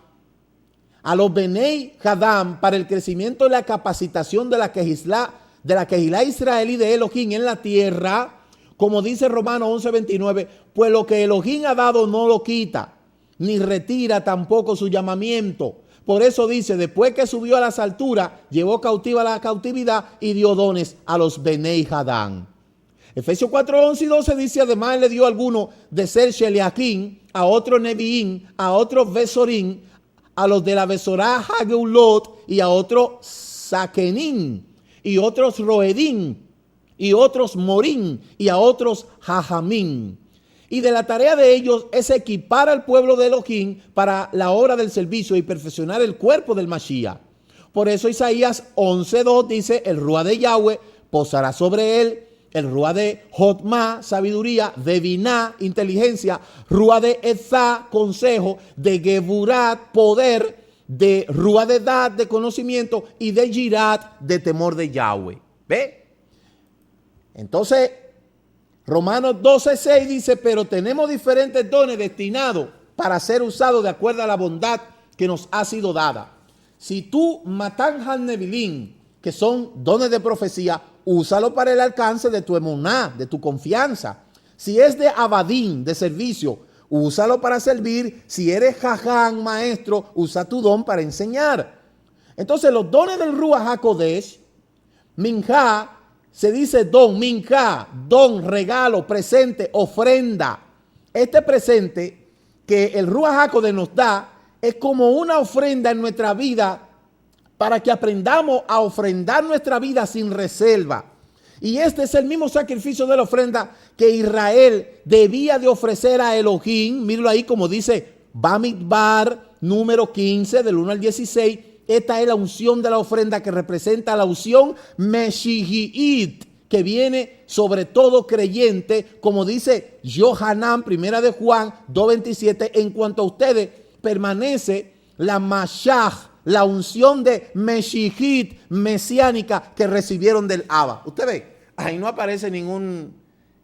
a los Benei Hadam para el crecimiento y la capacitación de la Kehilá israelí de Elohim en la tierra, como dice Romanos 11:29, pues lo que Elohim ha dado no lo quita, ni retira tampoco su llamamiento. Por eso dice, después que subió a las alturas, llevó cautiva la cautividad y dio dones a los Benei Hadam. Efesios 4:11 y 12 dice, además le dio a algunos de ser Sheliachim, a otros Neviín, a otros Besorín, a los de la Besorá Hageulot y a otros Saquenín, y otros Roedín, y otros Morín, y a otros Jajamín. Y de la tarea de ellos es equipar al pueblo de Elohim para la obra del servicio y perfeccionar el cuerpo del Mashiach. Por eso Isaías 11:2 dice, el Ruach de Yahweh posará sobre él, el Ruach de Jotma, sabiduría, de Biná, inteligencia, Ruach de Ezá, consejo, de Geburat, poder, de Ruach de Dad, de conocimiento, y de Yirat, de temor de Yahweh. ¿Ve? Entonces, Romanos 12:6 dice, pero tenemos diferentes dones destinados para ser usados de acuerdo a la bondad que nos ha sido dada. Si tú matan Hanebilín, que son dones de profecía, úsalo para el alcance de tu emuná, de tu confianza. Si es de abadín, de servicio, úsalo para servir. Si eres jaján, maestro, usa tu don para enseñar. Entonces los dones del Ruach HaKodesh, minjá, se dice don, minjá, don, regalo, presente, ofrenda. Este presente que el Ruach HaKodesh nos da es como una ofrenda en nuestra vida para que aprendamos a ofrendar nuestra vida sin reserva. Y este es el mismo sacrificio de la ofrenda que Israel debía de ofrecer a Elohim. Míralo ahí como dice Bamidbar número 15 del 1 al 16. Esta es la unción de la ofrenda que representa la unción Meshihiit, que viene sobre todo creyente, como dice Yohanan, primera de Juan 2:27. En cuanto a ustedes, permanece la Mashach, la unción de Meshihit, mesiánica, que recibieron del Abba. Usted ve, ahí no aparece ningún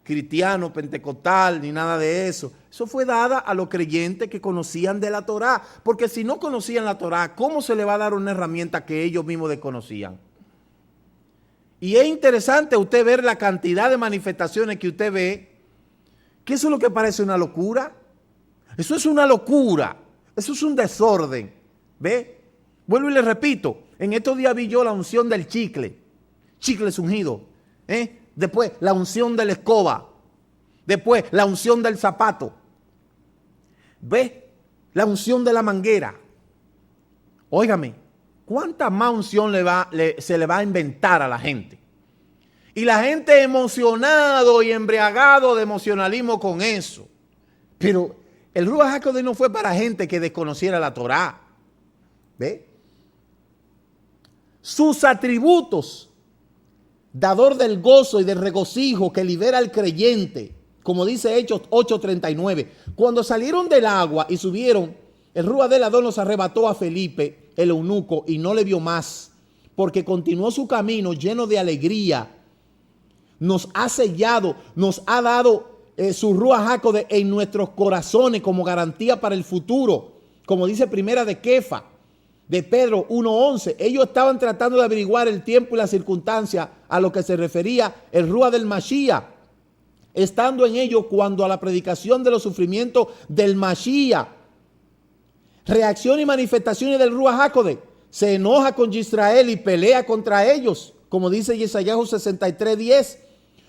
cristiano, pentecostal, ni nada de eso. Eso fue dada a los creyentes que conocían de la Torá. Porque si no conocían la Torá, ¿cómo se le va a dar una herramienta que ellos mismos desconocían? Y es interesante usted ver la cantidad de manifestaciones que usted ve, que eso es lo que parece una locura. Eso es una locura. Eso es un desorden. ¿Ve? Vuelvo y le repito, en estos días vi yo la unción del chicle ungido. Después la unción de la escoba. Después la unción del zapato. ¿Ve? la unción de la manguera. Óigame, ¿cuánta más unción se le va a inventar a la gente? Y la gente emocionado y embriagado de emocionalismo con eso. Pero el Ruach HaKodesh no fue para gente que desconociera la Torá. ¿Ve? Sus atributos, dador del gozo y del regocijo que libera al creyente, como dice Hechos 8:39. Cuando salieron del agua y subieron, el Ruach del Adón los arrebató a Felipe, el eunuco, y no le vio más, porque continuó su camino lleno de alegría. Nos ha sellado, nos ha dado su Ruach HaKodesh en nuestros corazones como garantía para el futuro, como dice Primera de Kefa, de Pedro 1:11. Ellos estaban tratando de averiguar el tiempo y la circunstancia a lo que se refería el Ruach del Mashiach, estando en ellos cuando a la predicación de los sufrimientos del Mashiach, reacción y manifestaciones del Ruach HaKodesh, se enoja con Israel y pelea contra ellos, como dice Yesayahu 63:10.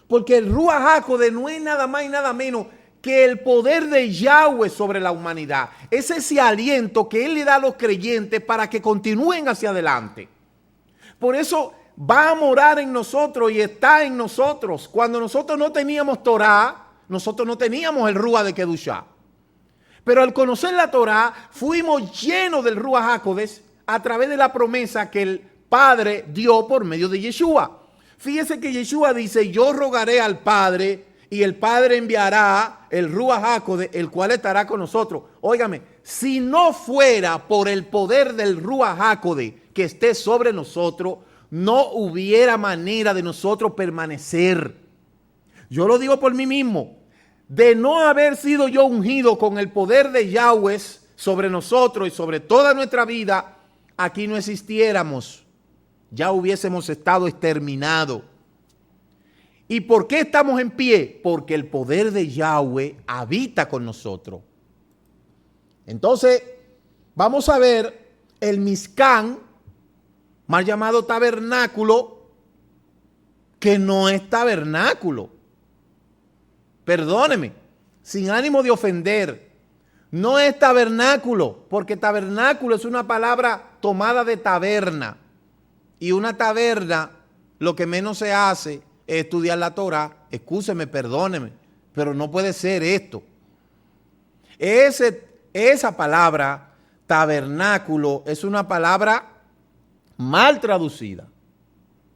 Porque el Ruach HaKodesh no es nada más y nada menos que el poder de Yahweh sobre la humanidad. Es ese aliento que Él le da a los creyentes para que continúen hacia adelante. Por eso va a morar en nosotros y está en nosotros. Cuando nosotros no teníamos Torah, nosotros no teníamos el Ruach de Kedushá. Pero al conocer la Torah, fuimos llenos del Ruach HaKodesh a través de la promesa que el Padre dio por medio de Yeshua. Fíjese que Yeshua dice, yo rogaré al Padre y el Padre enviará el Ruach HaKodesh, el cual estará con nosotros. Óigame, si no fuera por el poder del Ruach HaKodesh que esté sobre nosotros, no hubiera manera de nosotros permanecer. Yo lo digo por mí mismo. De no haber sido yo ungido con el poder de Yahweh sobre nosotros y sobre toda nuestra vida, aquí no existiéramos. Ya hubiésemos estado exterminados. ¿Y por qué estamos en pie? Porque el poder de Yahweh habita con nosotros. Entonces, vamos a ver el Mishkan, mal llamado tabernáculo, que no es tabernáculo. Perdóneme, sin ánimo de ofender, no es tabernáculo, porque tabernáculo es una palabra tomada de taberna. Y una taberna, lo que menos se hace es estudiar la Torah. Excúseme, perdóneme, pero no puede ser esto. Esa palabra, tabernáculo, es una palabra mal traducida.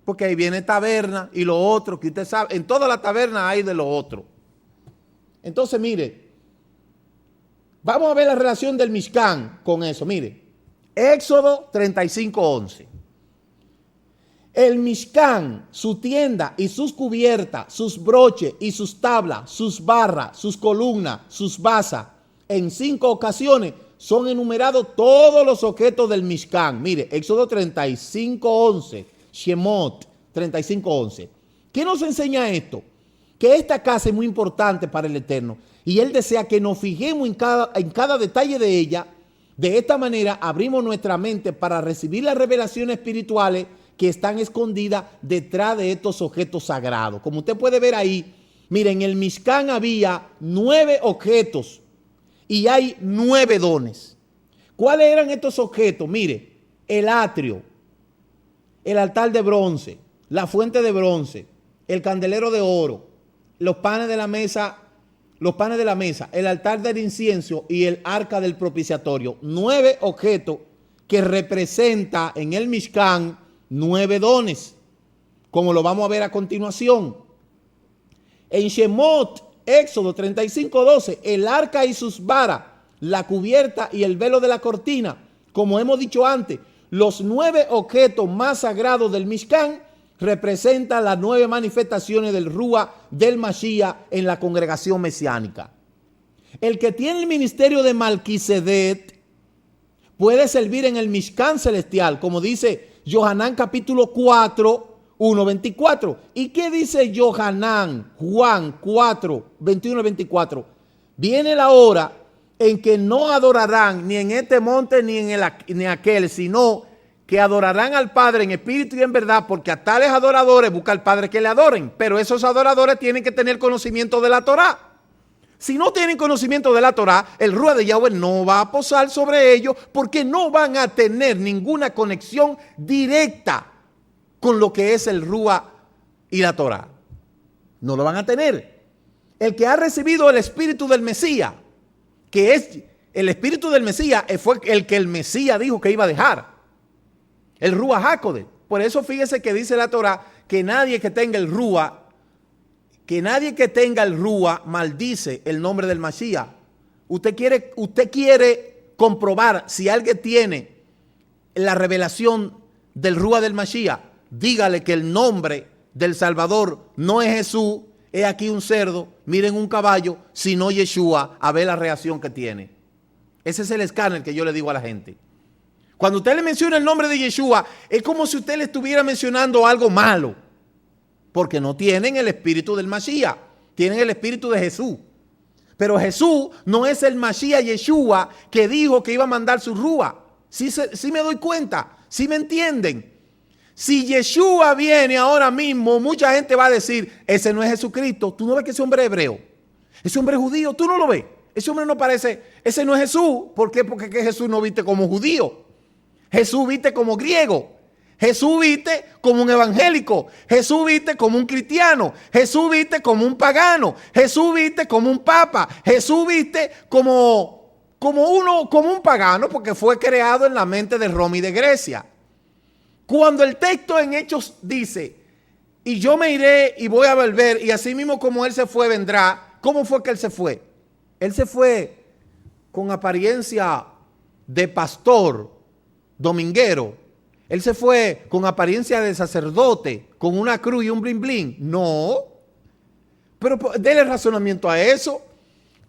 Porque ahí viene taberna y lo otro, que usted sabe, en toda la taberna hay de lo otro. Entonces, mire, vamos a ver la relación del Mishkan con eso. Mire, Éxodo 35:11. El Mishkan, su tienda y sus cubiertas, sus broches y sus tablas, sus barras, sus columnas, sus basas, en 5 ocasiones son enumerados todos los objetos del Mishkan. Mire, Éxodo 35:11, Shemot 35:11. ¿Qué nos enseña esto? Que esta casa es muy importante para el Eterno y Él desea que nos fijemos en cada detalle de ella. De esta manera abrimos nuestra mente para recibir las revelaciones espirituales que están escondidas detrás de estos objetos sagrados. Como usted puede ver ahí, miren, en el Mishkan había 9 objetos y hay 9 dones. ¿Cuáles eran estos objetos? Mire, el atrio, el altar de bronce, la fuente de bronce, el candelero de oro, los panes de la mesa, el altar del incienso y el arca del propiciatorio. 9 objetos que representa en el Mishkan 9 dones, como lo vamos a ver a continuación. En Shemot, Éxodo 35:12, el arca y sus varas, la cubierta y el velo de la cortina. Como hemos dicho antes, los 9 objetos más sagrados del Mishkan representan las 9 manifestaciones del Ruach del Mashiach en la congregación mesiánica. El que tiene el ministerio de Malquisedec puede servir en el Mishkan celestial, como dice Yohanan capítulo 4, 1:24. ¿Y qué dice Yohanan? Juan 4, 21 y 24. Viene la hora en que no adorarán ni en este monte ni en aquel, sino que adorarán al Padre en espíritu y en verdad, porque a tales adoradores busca al Padre que le adoren. Pero esos adoradores tienen que tener conocimiento de la Torá. Si no tienen conocimiento de la Torá, el Ruach de Yahweh no va a posar sobre ellos porque no van a tener ninguna conexión directa con lo que es el Ruach y la Torá. No lo van a tener. El que ha recibido el espíritu del Mesías, que es el espíritu del Mesías, fue el que el Mesías dijo que iba a dejar. El Ruach HaKodesh. Por eso fíjese que dice la Torá que nadie que tenga el Ruach, maldice el nombre del Mashiach. Usted quiere comprobar si alguien tiene la revelación del Ruach del Mashiach, dígale que el nombre del Salvador no es Jesús, es aquí un cerdo, miren un caballo, sino Yeshua, a ver la reacción que tiene. Ese es el escáner que yo le digo a la gente. Cuando usted le menciona el nombre de Yeshua, es como si usted le estuviera mencionando algo malo, porque no tienen el espíritu del Mashiach, tienen el espíritu de Jesús. Pero Jesús no es el Mashiach Yeshua que dijo que iba a mandar su Ruach. ¿Sí me doy cuenta? ¿Sí me entienden? Si Yeshua viene ahora mismo, mucha gente va a decir, ese no es Jesucristo. Tú no ves que ese hombre es hebreo, ese hombre es judío, tú no lo ves. Ese hombre no parece, ese no es Jesús. ¿Por qué? Porque que Jesús no viste como judío. Jesús viste como griego. Jesús viste como un evangélico. Jesús viste como un cristiano. Jesús viste como un pagano. Jesús viste como un papa. Jesús viste como un pagano, porque fue creado en la mente de Roma y de Grecia. Cuando el texto en Hechos dice, y yo me iré y voy a volver, y así mismo como él se fue, vendrá. ¿Cómo fue que él se fue? Él se fue con apariencia de pastor dominguero. Él se fue con apariencia de sacerdote, con una cruz y un blin blin. No. Pero déle razonamiento a eso.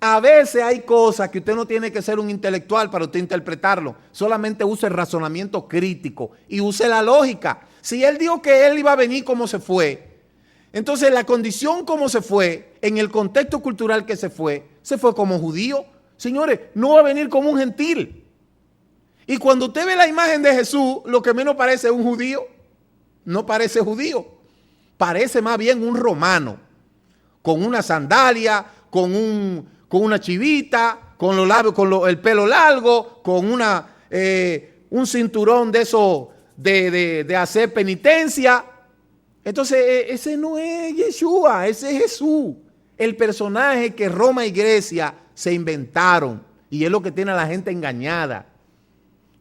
A veces hay cosas que usted no tiene que ser un intelectual para usted interpretarlo. Solamente use el razonamiento crítico y use la lógica. Si él dijo que él iba a venir como se fue, entonces la condición como se fue, en el contexto cultural que se fue como judío. Señores, no va a venir como un gentil. Y cuando usted ve la imagen de Jesús, lo que menos parece es un judío. No parece judío. Parece más bien un romano. Con una sandalia, con una chivita, con los labios, el pelo largo, con un cinturón de eso de hacer penitencia. Entonces, ese no es Yeshua, ese es Jesús. El personaje que Roma y Grecia se inventaron. Y es lo que tiene a la gente engañada.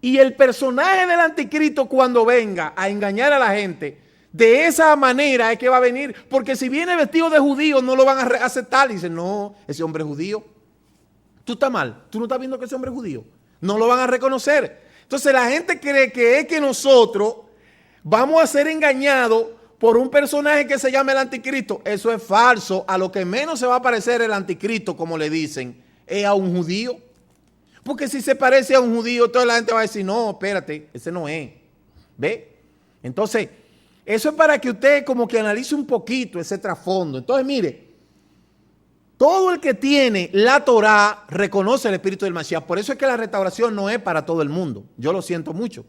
Y el personaje del anticristo, cuando venga a engañar a la gente, de esa manera es que va a venir. Porque si viene vestido de judío, no lo van a aceptar. Y dicen, no, ese hombre es judío. Tú estás mal. Tú no estás viendo que ese hombre es judío. No lo van a reconocer. Entonces la gente cree que es que nosotros vamos a ser engañados por un personaje que se llama el anticristo. Eso es falso. A lo que menos se va a parecer el anticristo, como le dicen, es a un judío. Porque si se parece a un judío, toda la gente va a decir, no, espérate, ese no es. ¿Ve? Entonces, eso es para que usted como que analice un poquito ese trasfondo. Entonces, mire, todo el que tiene la Torá reconoce el espíritu del Mashiach. Por eso es que la restauración no es para todo el mundo. Yo lo siento mucho.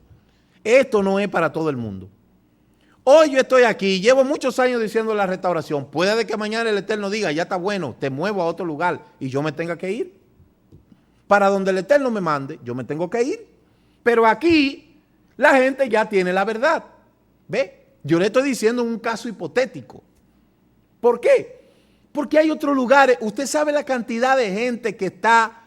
Esto no es para todo el mundo. Hoy yo estoy aquí, llevo muchos años diciendo la restauración. Puede que mañana el Eterno diga, ya está bueno, te muevo a otro lugar y yo me tenga que ir. Para donde el Eterno me mande, yo me tengo que ir. Pero aquí la gente ya tiene la verdad. ¿Ve? Yo le estoy diciendo un caso hipotético. ¿Por qué? Porque hay otros lugares. Usted sabe la cantidad de gente que está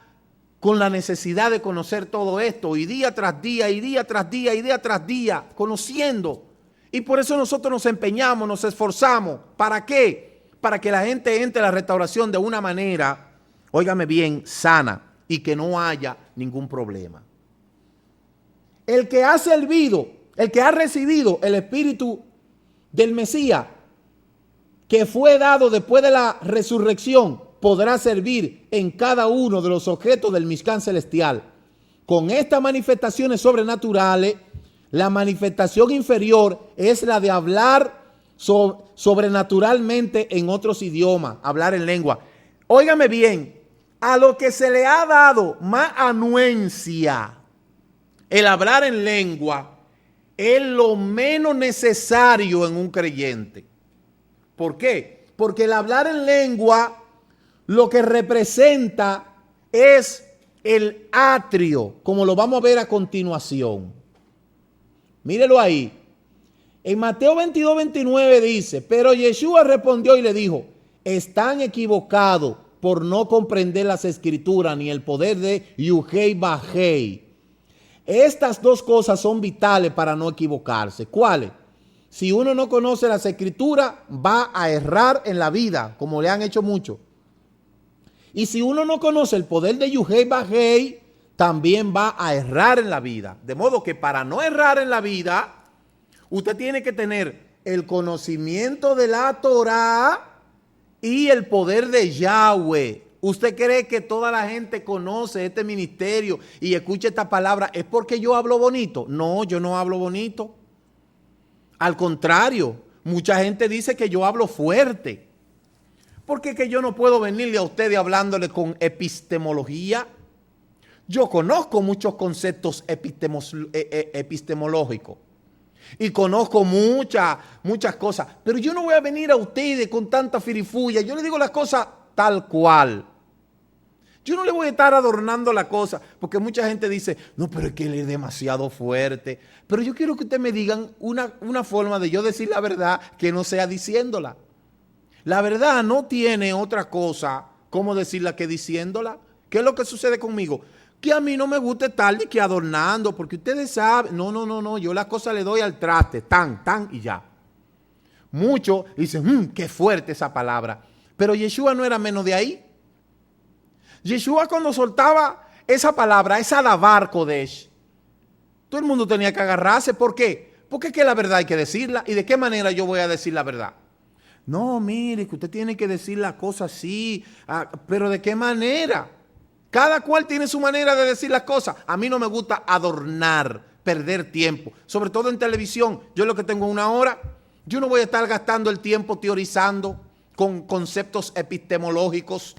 con la necesidad de conocer todo esto. Y día tras día, y día tras día, y día tras día, conociendo. Y por eso nosotros nos empeñamos, nos esforzamos. ¿Para qué? Para que la gente entre a la restauración de una manera, óigame bien, sana. Y que no haya ningún problema. El que ha servido, el que ha recibido el espíritu del Mesías, que fue dado después de la resurrección, podrá servir en cada uno de los objetos del Mishkan celestial. Con estas manifestaciones sobrenaturales, la manifestación inferior es la de hablar sobrenaturalmente en otros idiomas, hablar en lengua. Óigame bien. A lo que se le ha dado más anuencia, el hablar en lengua, es lo menos necesario en un creyente. ¿Por qué? Porque el hablar en lengua lo que representa es el atrio, como lo vamos a ver a continuación. Mírelo ahí. En Mateo 22:29 dice, pero Yeshua respondió y le dijo, están equivocados por no comprender las escrituras ni el poder de Yuhei Bajei. Estas dos cosas son vitales para no equivocarse. ¿Cuáles? Si uno no conoce las escrituras, va a errar en la vida, como le han hecho muchos. Y si uno no conoce el poder de Yuhei Bajei, también va a errar en la vida. De modo que para no errar en la vida, usted tiene que tener el conocimiento de la Torah y el poder de Yahweh. ¿Usted cree que toda la gente conoce este ministerio y escucha esta palabra? ¿Es porque yo hablo bonito? No, yo no hablo bonito. Al contrario, mucha gente dice que yo hablo fuerte. ¿Por qué que yo no puedo venirle a ustedes hablándole con epistemología? Yo conozco muchos conceptos epistemológicos y conozco muchas cosas, pero yo no voy a venir a ustedes con tanta firifulla. Yo le digo las cosas tal cual. Yo no le voy a estar adornando la cosa, porque mucha gente dice, no, pero es que él es demasiado fuerte. Pero yo quiero que ustedes me digan una forma de yo decir la verdad que no sea diciéndola. La verdad no tiene otra cosa como decirla que diciéndola. ¿Qué es lo que sucede conmigo? Que a mí no me gusta estar ni que adornando, porque ustedes saben, no, yo las cosas le doy al traste, tan, y ya. Muchos dicen, qué fuerte esa palabra. Pero Yeshua no era menos de ahí. Yeshua cuando soltaba esa palabra, esa davar kodesh, todo el mundo tenía que agarrarse. ¿Por qué? Porque es que la verdad hay que decirla. ¿Y de qué manera yo voy a decir la verdad? No, mire, que usted tiene que decir la cosa así, pero ¿de qué manera? Cada cual tiene su manera de decir las cosas. A mí no me gusta adornar, perder tiempo, sobre todo en televisión. Yo lo que tengo 1 hora, yo no voy a estar gastando el tiempo teorizando con conceptos epistemológicos,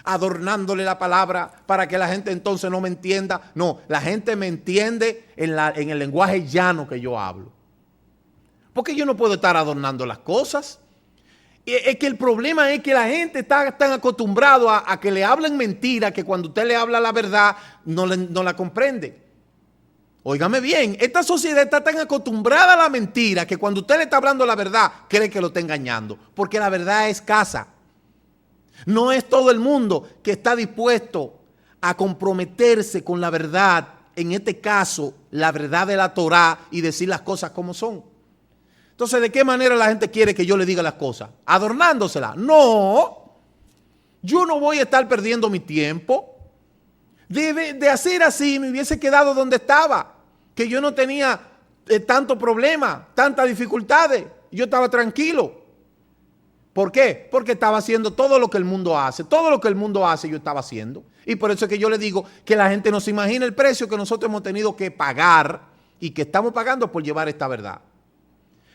adornándole la palabra para que la gente entonces no me entienda. No, la gente me entiende en el lenguaje llano que yo hablo. Porque yo no puedo estar adornando las cosas. Es que el problema es que la gente está tan acostumbrado a que le hablen mentira que cuando usted le habla la verdad no la comprende. Óigame bien, esta sociedad está tan acostumbrada a la mentira que cuando usted le está hablando la verdad cree que lo está engañando, porque la verdad es escasa. No es todo el mundo que está dispuesto a comprometerse con la verdad, en este caso la verdad de la Torah, y decir las cosas como son. Entonces, ¿de qué manera la gente quiere que yo le diga las cosas? ¿Adornándoselas? No, yo no voy a estar perdiendo mi tiempo. De hacer así me hubiese quedado donde estaba, que yo no tenía tanto problema, tantas dificultades, yo estaba tranquilo. ¿Por qué? Porque estaba haciendo todo lo que el mundo hace. Todo lo que el mundo hace yo estaba haciendo. Y por eso es que yo le digo que la gente no se imagina el precio que nosotros hemos tenido que pagar y que estamos pagando por llevar esta verdad.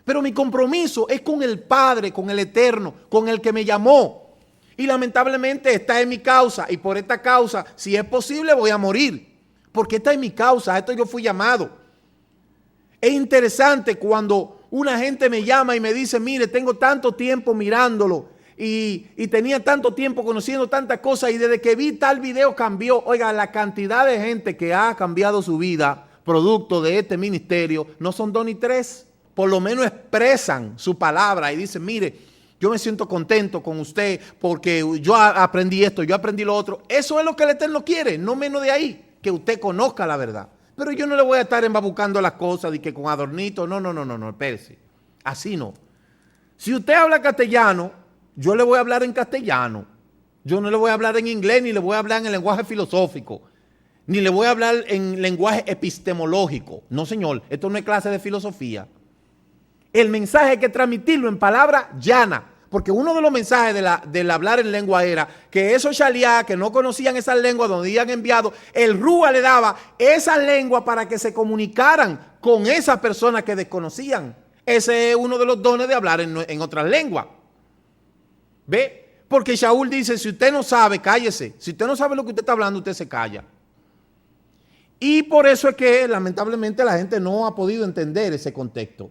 Pero mi compromiso es con el Padre, con el Eterno, con el que me llamó. Y lamentablemente esta es mi causa. Y por esta causa, si es posible, voy a morir. Porque esta es mi causa, a esto yo fui llamado. Es interesante cuando una gente me llama y me dice, mire, tengo tanto tiempo mirándolo y tenía tanto tiempo conociendo tantas cosas y desde que vi tal video cambió. Oiga, la cantidad de gente que ha cambiado su vida producto de este ministerio no son 2 ni 3. Por lo menos expresan su palabra y dicen, mire, yo me siento contento con usted porque yo aprendí esto, yo aprendí lo otro. Eso es lo que el Eterno quiere, no menos de ahí, que usted conozca la verdad. Pero yo no le voy a estar embabucando las cosas de que con adornito, no, espérese. Así no. Si usted habla castellano, yo le voy a hablar en castellano. Yo no le voy a hablar en inglés, ni le voy a hablar en el lenguaje filosófico, ni le voy a hablar en lenguaje epistemológico. No, señor, esto no es clase de filosofía. El mensaje hay que transmitirlo en palabra llana, porque uno de los mensajes del hablar en lengua era que esos shaliá que no conocían esas lenguas donde habían enviado, el Rúa le daba esa lengua para que se comunicaran con esas personas que desconocían. Ese es uno de los dones de hablar en otras lenguas. ¿Ve? Porque Shaul dice, si usted no sabe, cállese. Si usted no sabe lo que usted está hablando, usted se calla. Y por eso es que lamentablemente la gente no ha podido entender ese contexto.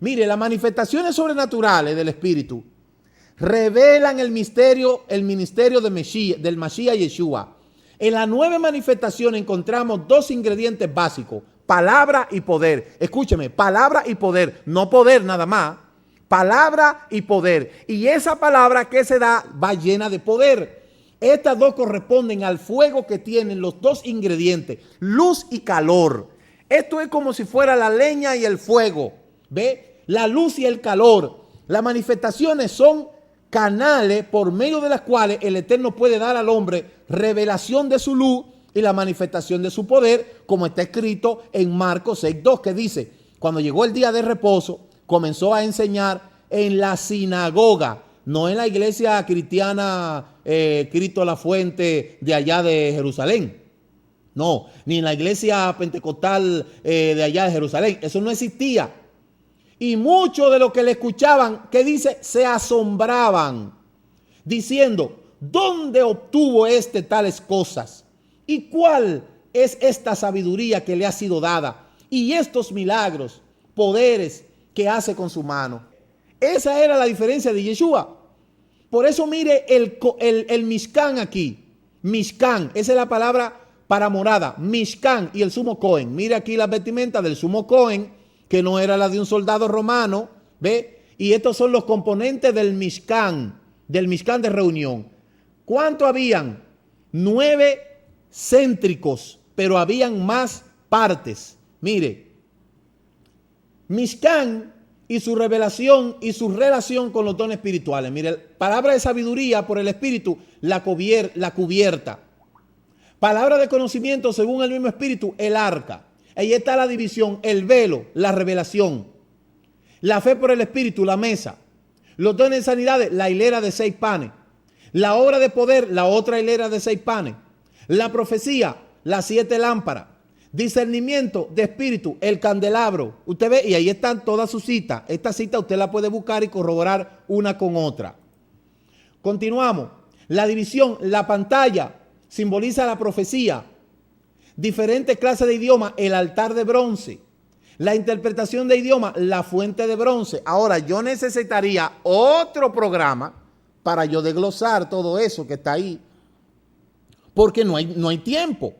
Mire, las manifestaciones sobrenaturales del Espíritu revelan el ministerio del Mashiach Yeshua. En las 9 manifestaciones encontramos 2 ingredientes básicos: palabra y poder. Escúcheme, palabra y poder, no poder nada más. Palabra y poder. Y esa palabra que se da va llena de poder. Estas 2 corresponden al fuego que tienen los 2 ingredientes, luz y calor. Esto es como si fuera la leña y el fuego. ¿Ve? La luz y el calor. Las manifestaciones son canales por medio de las cuales el Eterno puede dar al hombre revelación de su luz y la manifestación de su poder, como está escrito en Marcos 6:2, que dice: cuando llegó el día de reposo, comenzó a enseñar en la sinagoga, no en la iglesia cristiana Cristo la Fuente de allá de Jerusalén, no, ni en la iglesia pentecostal de allá de Jerusalén. Eso no existía. Y muchos de los que le escuchaban, ¿qué dice? Se asombraban, diciendo: ¿dónde obtuvo tales cosas? ¿Y cuál es esta sabiduría que le ha sido dada? Y estos milagros, poderes que hace con su mano. Esa era la diferencia de Yeshua. Por eso mire el Mishkan aquí. Mishkan, esa es la palabra para morada. Mishkan y el sumo Cohen. Mire aquí la vestimenta del sumo Cohen, que no era la de un soldado romano. ¿Ve? Y estos son los componentes del Mishkan de reunión. ¿Cuánto habían? 9 céntricos, pero habían más partes. Mire, Mishkan y su revelación y su relación con los dones espirituales. Mire, palabra de sabiduría por el Espíritu, la cubierta. Palabra de conocimiento según el mismo Espíritu, el arca. Ahí está la división, el velo, la revelación. La fe por el Espíritu, la mesa. Los dones de sanidades, la hilera de 6 panes. La obra de poder, la otra hilera de 6 panes. La profecía, las 7 lámparas. Discernimiento de espíritu, el candelabro. Usted ve, y ahí están todas sus citas. Esta cita usted la puede buscar y corroborar una con otra. Continuamos. La división, la pantalla, simboliza la profecía. Diferentes clases de idioma, el altar de bronce. La interpretación de idioma, la fuente de bronce. Ahora, yo necesitaría otro programa para yo desglosar todo eso que está ahí, porque no hay tiempo.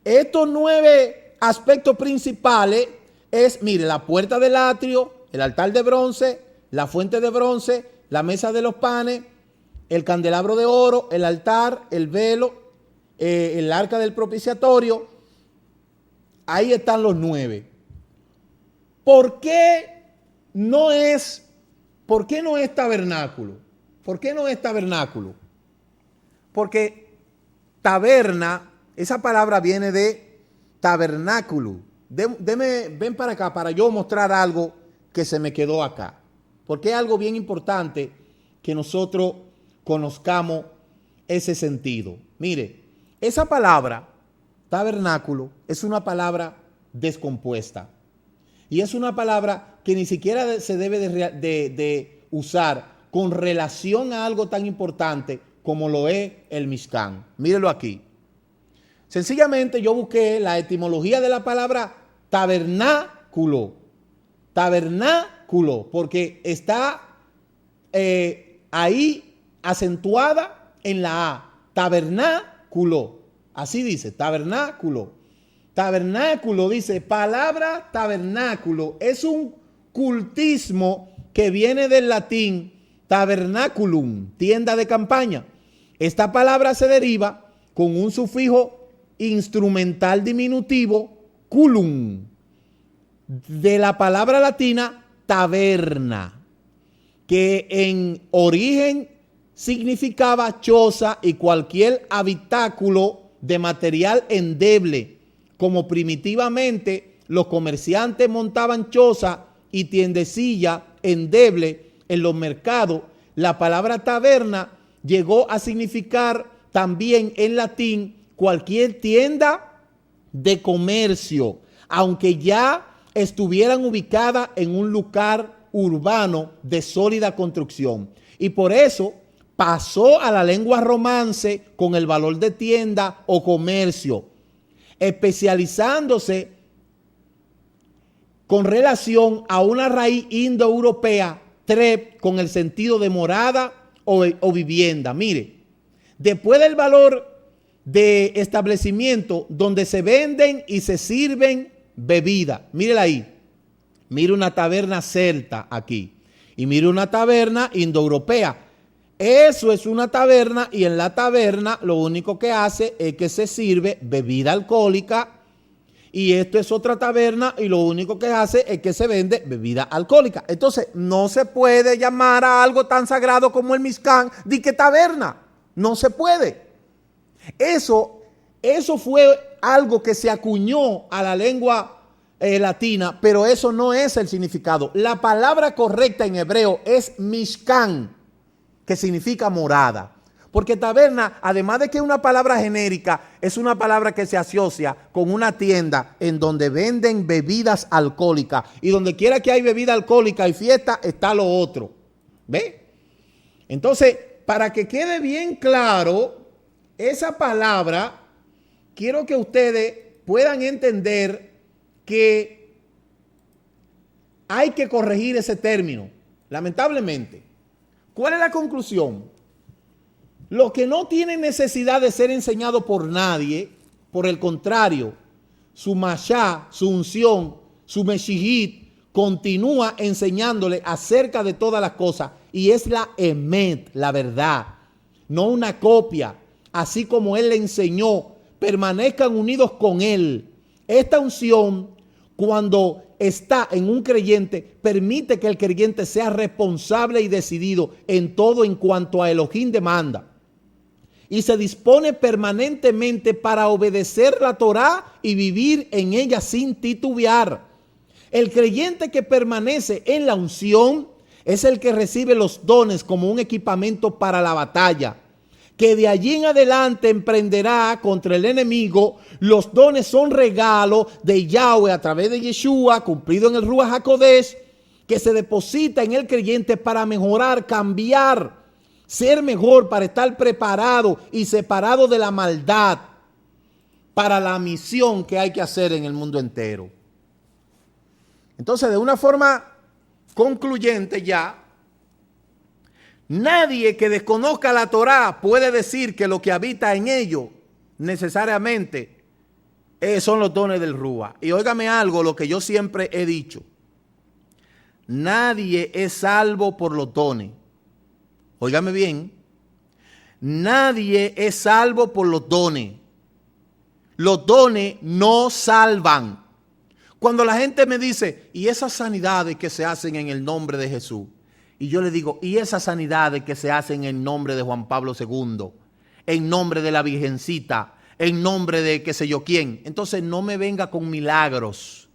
Estos 9 aspectos principales es, mire, la puerta del atrio, el altar de bronce, la fuente de bronce, la mesa de los panes, el candelabro de oro, el altar, el velo, el arca del propiciatorio. Ahí están los 9. ¿Por qué no es tabernáculo? ¿Por qué no es tabernáculo? Porque taberna, esa palabra viene de tabernáculo. Ven para acá para yo mostrar algo que se me quedó acá. Porque es algo bien importante que nosotros conozcamos ese sentido. Mire, esa palabra, tabernáculo, es una palabra descompuesta. Y es una palabra que ni siquiera se debe de usar con relación a algo tan importante como lo es el Mishkan. Mírelo aquí. Sencillamente yo busqué la etimología de la palabra tabernáculo. Tabernáculo, porque está ahí acentuada en la A. Tabernáculo. Así dice, tabernáculo. Tabernáculo, dice, palabra tabernáculo. Es un cultismo que viene del latín tabernaculum, tienda de campaña. Esta palabra se deriva con un sufijo instrumental diminutivo, culum, de la palabra latina taberna, que en origen significaba choza y cualquier habitáculo de material endeble, como primitivamente los comerciantes montaban choza y tiendecilla endeble en los mercados. La palabra taberna llegó a significar también en latín cualquier tienda de comercio, aunque ya estuvieran ubicadas en un lugar urbano de sólida construcción. Y por eso pasó a la lengua romance con el valor de tienda o comercio, especializándose con relación a una raíz indoeuropea trep con el sentido de morada o vivienda. Mire, después del valor de establecimiento donde se venden y se sirven bebidas. Mírela ahí. Mire una taberna celta aquí. Y mire una taberna indoeuropea. Eso es una taberna y en la taberna lo único que hace es que se sirve bebida alcohólica. Y esto es otra taberna y lo único que hace es que se vende bebida alcohólica. Entonces no se puede llamar a algo tan sagrado como el Mishkan de que taberna. No se puede. Eso fue algo que se acuñó a la lengua latina, pero eso no es el significado. La palabra correcta en hebreo es Mishkan, que significa morada. Porque taberna, además de que es una palabra genérica, es una palabra que se asocia con una tienda en donde venden bebidas alcohólicas. Y donde quiera que hay bebida alcohólica y fiesta, está lo otro. ¿Ve? Entonces, para que quede bien claro, esa palabra, quiero que ustedes puedan entender que hay que corregir ese término, lamentablemente. ¿Cuál es la conclusión? Los que no tienen necesidad de ser enseñados por nadie, por el contrario, su mashá, su unción, su meshihit, continúa enseñándole acerca de todas las cosas. Y es la emet, la verdad, no una copia. Así como Él le enseñó, permanezcan unidos con Él. Esta unción, cuando está en un creyente, permite que el creyente sea responsable y decidido en todo en cuanto a Elohim demanda. Y se dispone permanentemente para obedecer la Torá y vivir en ella sin titubear. El creyente que permanece en la unción es el que recibe los dones como un equipamiento para la batalla, que de allí en adelante emprenderá contra el enemigo. Los dones son regalos de Yahweh a través de Yeshua, cumplido en el Ruach HaKodesh, que se deposita en el creyente para mejorar, cambiar, ser mejor, para estar preparado y separado de la maldad para la misión que hay que hacer en el mundo entero. Entonces, de una forma concluyente ya, nadie que desconozca la Torá puede decir que lo que habita en ello necesariamente son los dones del Ruach. Y óigame algo, lo que yo siempre he dicho. Nadie es salvo por los dones. Óigame bien. Nadie es salvo por los dones. Los dones no salvan. Cuando la gente me dice, ¿y esas sanidades que se hacen en el nombre de Jesús? Y yo le digo, ¿y esas sanidades que se hacen en nombre de Juan Pablo II? En nombre de la Virgencita, en nombre de qué sé yo quién. Entonces no me venga con milagros.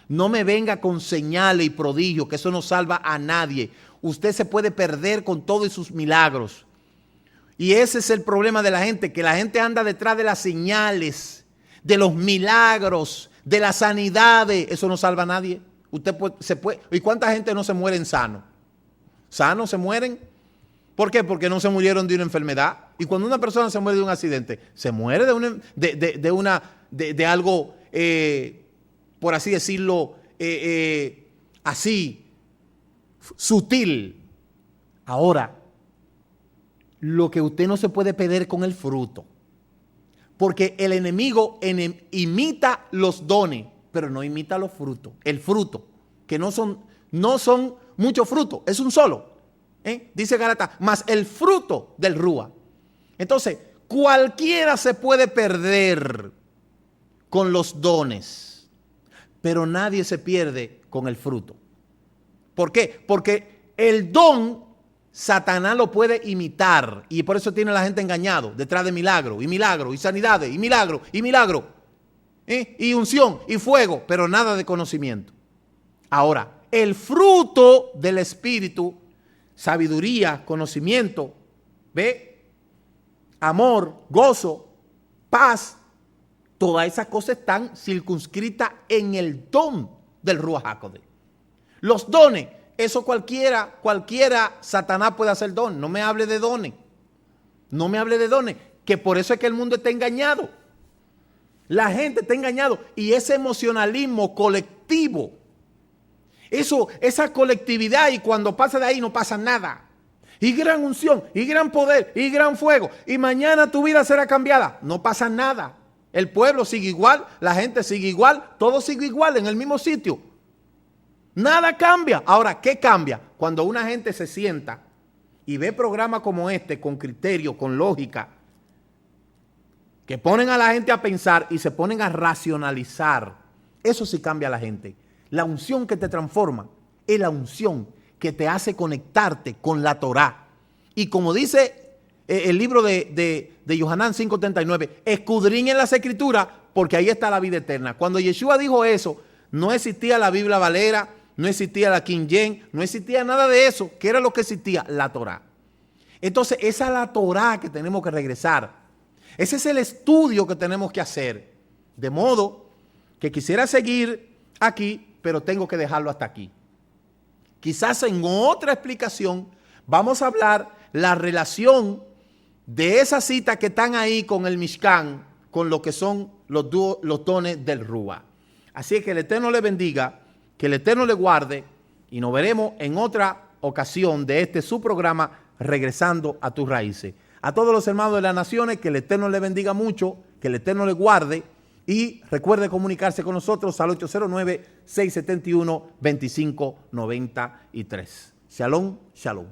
No me venga con señales y prodigios, que eso no salva a nadie. Usted se puede perder con todos sus milagros. Y ese es el problema de la gente, que la gente anda detrás de las señales, de los milagros, de las sanidades. Eso no salva a nadie. Se puede. ¿Y cuánta gente no se muere sano? ¿Sanos se mueren? ¿Por qué? Porque no se murieron de una enfermedad. Y cuando una persona se muere de un accidente, se muere de algo, por así decirlo, así, sutil. Ahora, lo que usted no se puede perder con el fruto. Porque el enemigo imita los dones, pero no imita los frutos. El fruto, que no son muchos frutos, es un solo. Dice Gálatas, más el fruto del Ruach. Entonces, cualquiera se puede perder con los dones, pero nadie se pierde con el fruto. ¿Por qué? Porque el don Satanás lo puede imitar y por eso tiene a la gente engañado detrás de milagro y sanidades y milagro y unción y fuego, pero nada de conocimiento. Ahora, el fruto del Espíritu, sabiduría, conocimiento, ¿ve? Amor, gozo, paz, todas esas cosas están circunscritas en el don del Ruach HaKodesh. Los dones, eso cualquiera, Satanás puede hacer don. No me hable de dones. No me hable de dones. Que por eso es que el mundo está engañado. La gente está engañado. Y ese emocionalismo colectivo Esa colectividad, y cuando pasa de ahí no pasa nada. Y gran unción, y gran poder, y gran fuego. Y mañana tu vida será cambiada. No pasa nada. El pueblo sigue igual, la gente sigue igual, todo sigue igual en el mismo sitio. Nada cambia. Ahora, ¿qué cambia? Cuando una gente se sienta y ve programas como este con criterio, con lógica, que ponen a la gente a pensar y se ponen a racionalizar. Eso sí cambia a la gente. La unción que te transforma es la unción que te hace conectarte con la Torá. Y como dice el libro de Yohanan 5:39, escudriñen las Escrituras porque ahí está la vida eterna. Cuando Yeshua dijo eso, no existía la Biblia Valera, no existía la King James, no existía nada de eso. ¿Qué era lo que existía? La Torá. Entonces, esa es la Torá que tenemos que regresar. Ese es el estudio que tenemos que hacer. De modo que quisiera seguir aquí, pero tengo que dejarlo hasta aquí. Quizás en otra explicación vamos a hablar la relación de esas citas que están ahí con el Mishkan, con lo que son los dones del Rúa. Así que el Eterno le bendiga, que el Eterno le guarde, y nos veremos en otra ocasión de su programa, Regresando a tus Raíces. A todos los hermanos de las naciones, que el Eterno le bendiga mucho, que el Eterno le guarde, y recuerde comunicarse con nosotros al 809-671-2593. Shalom, shalom.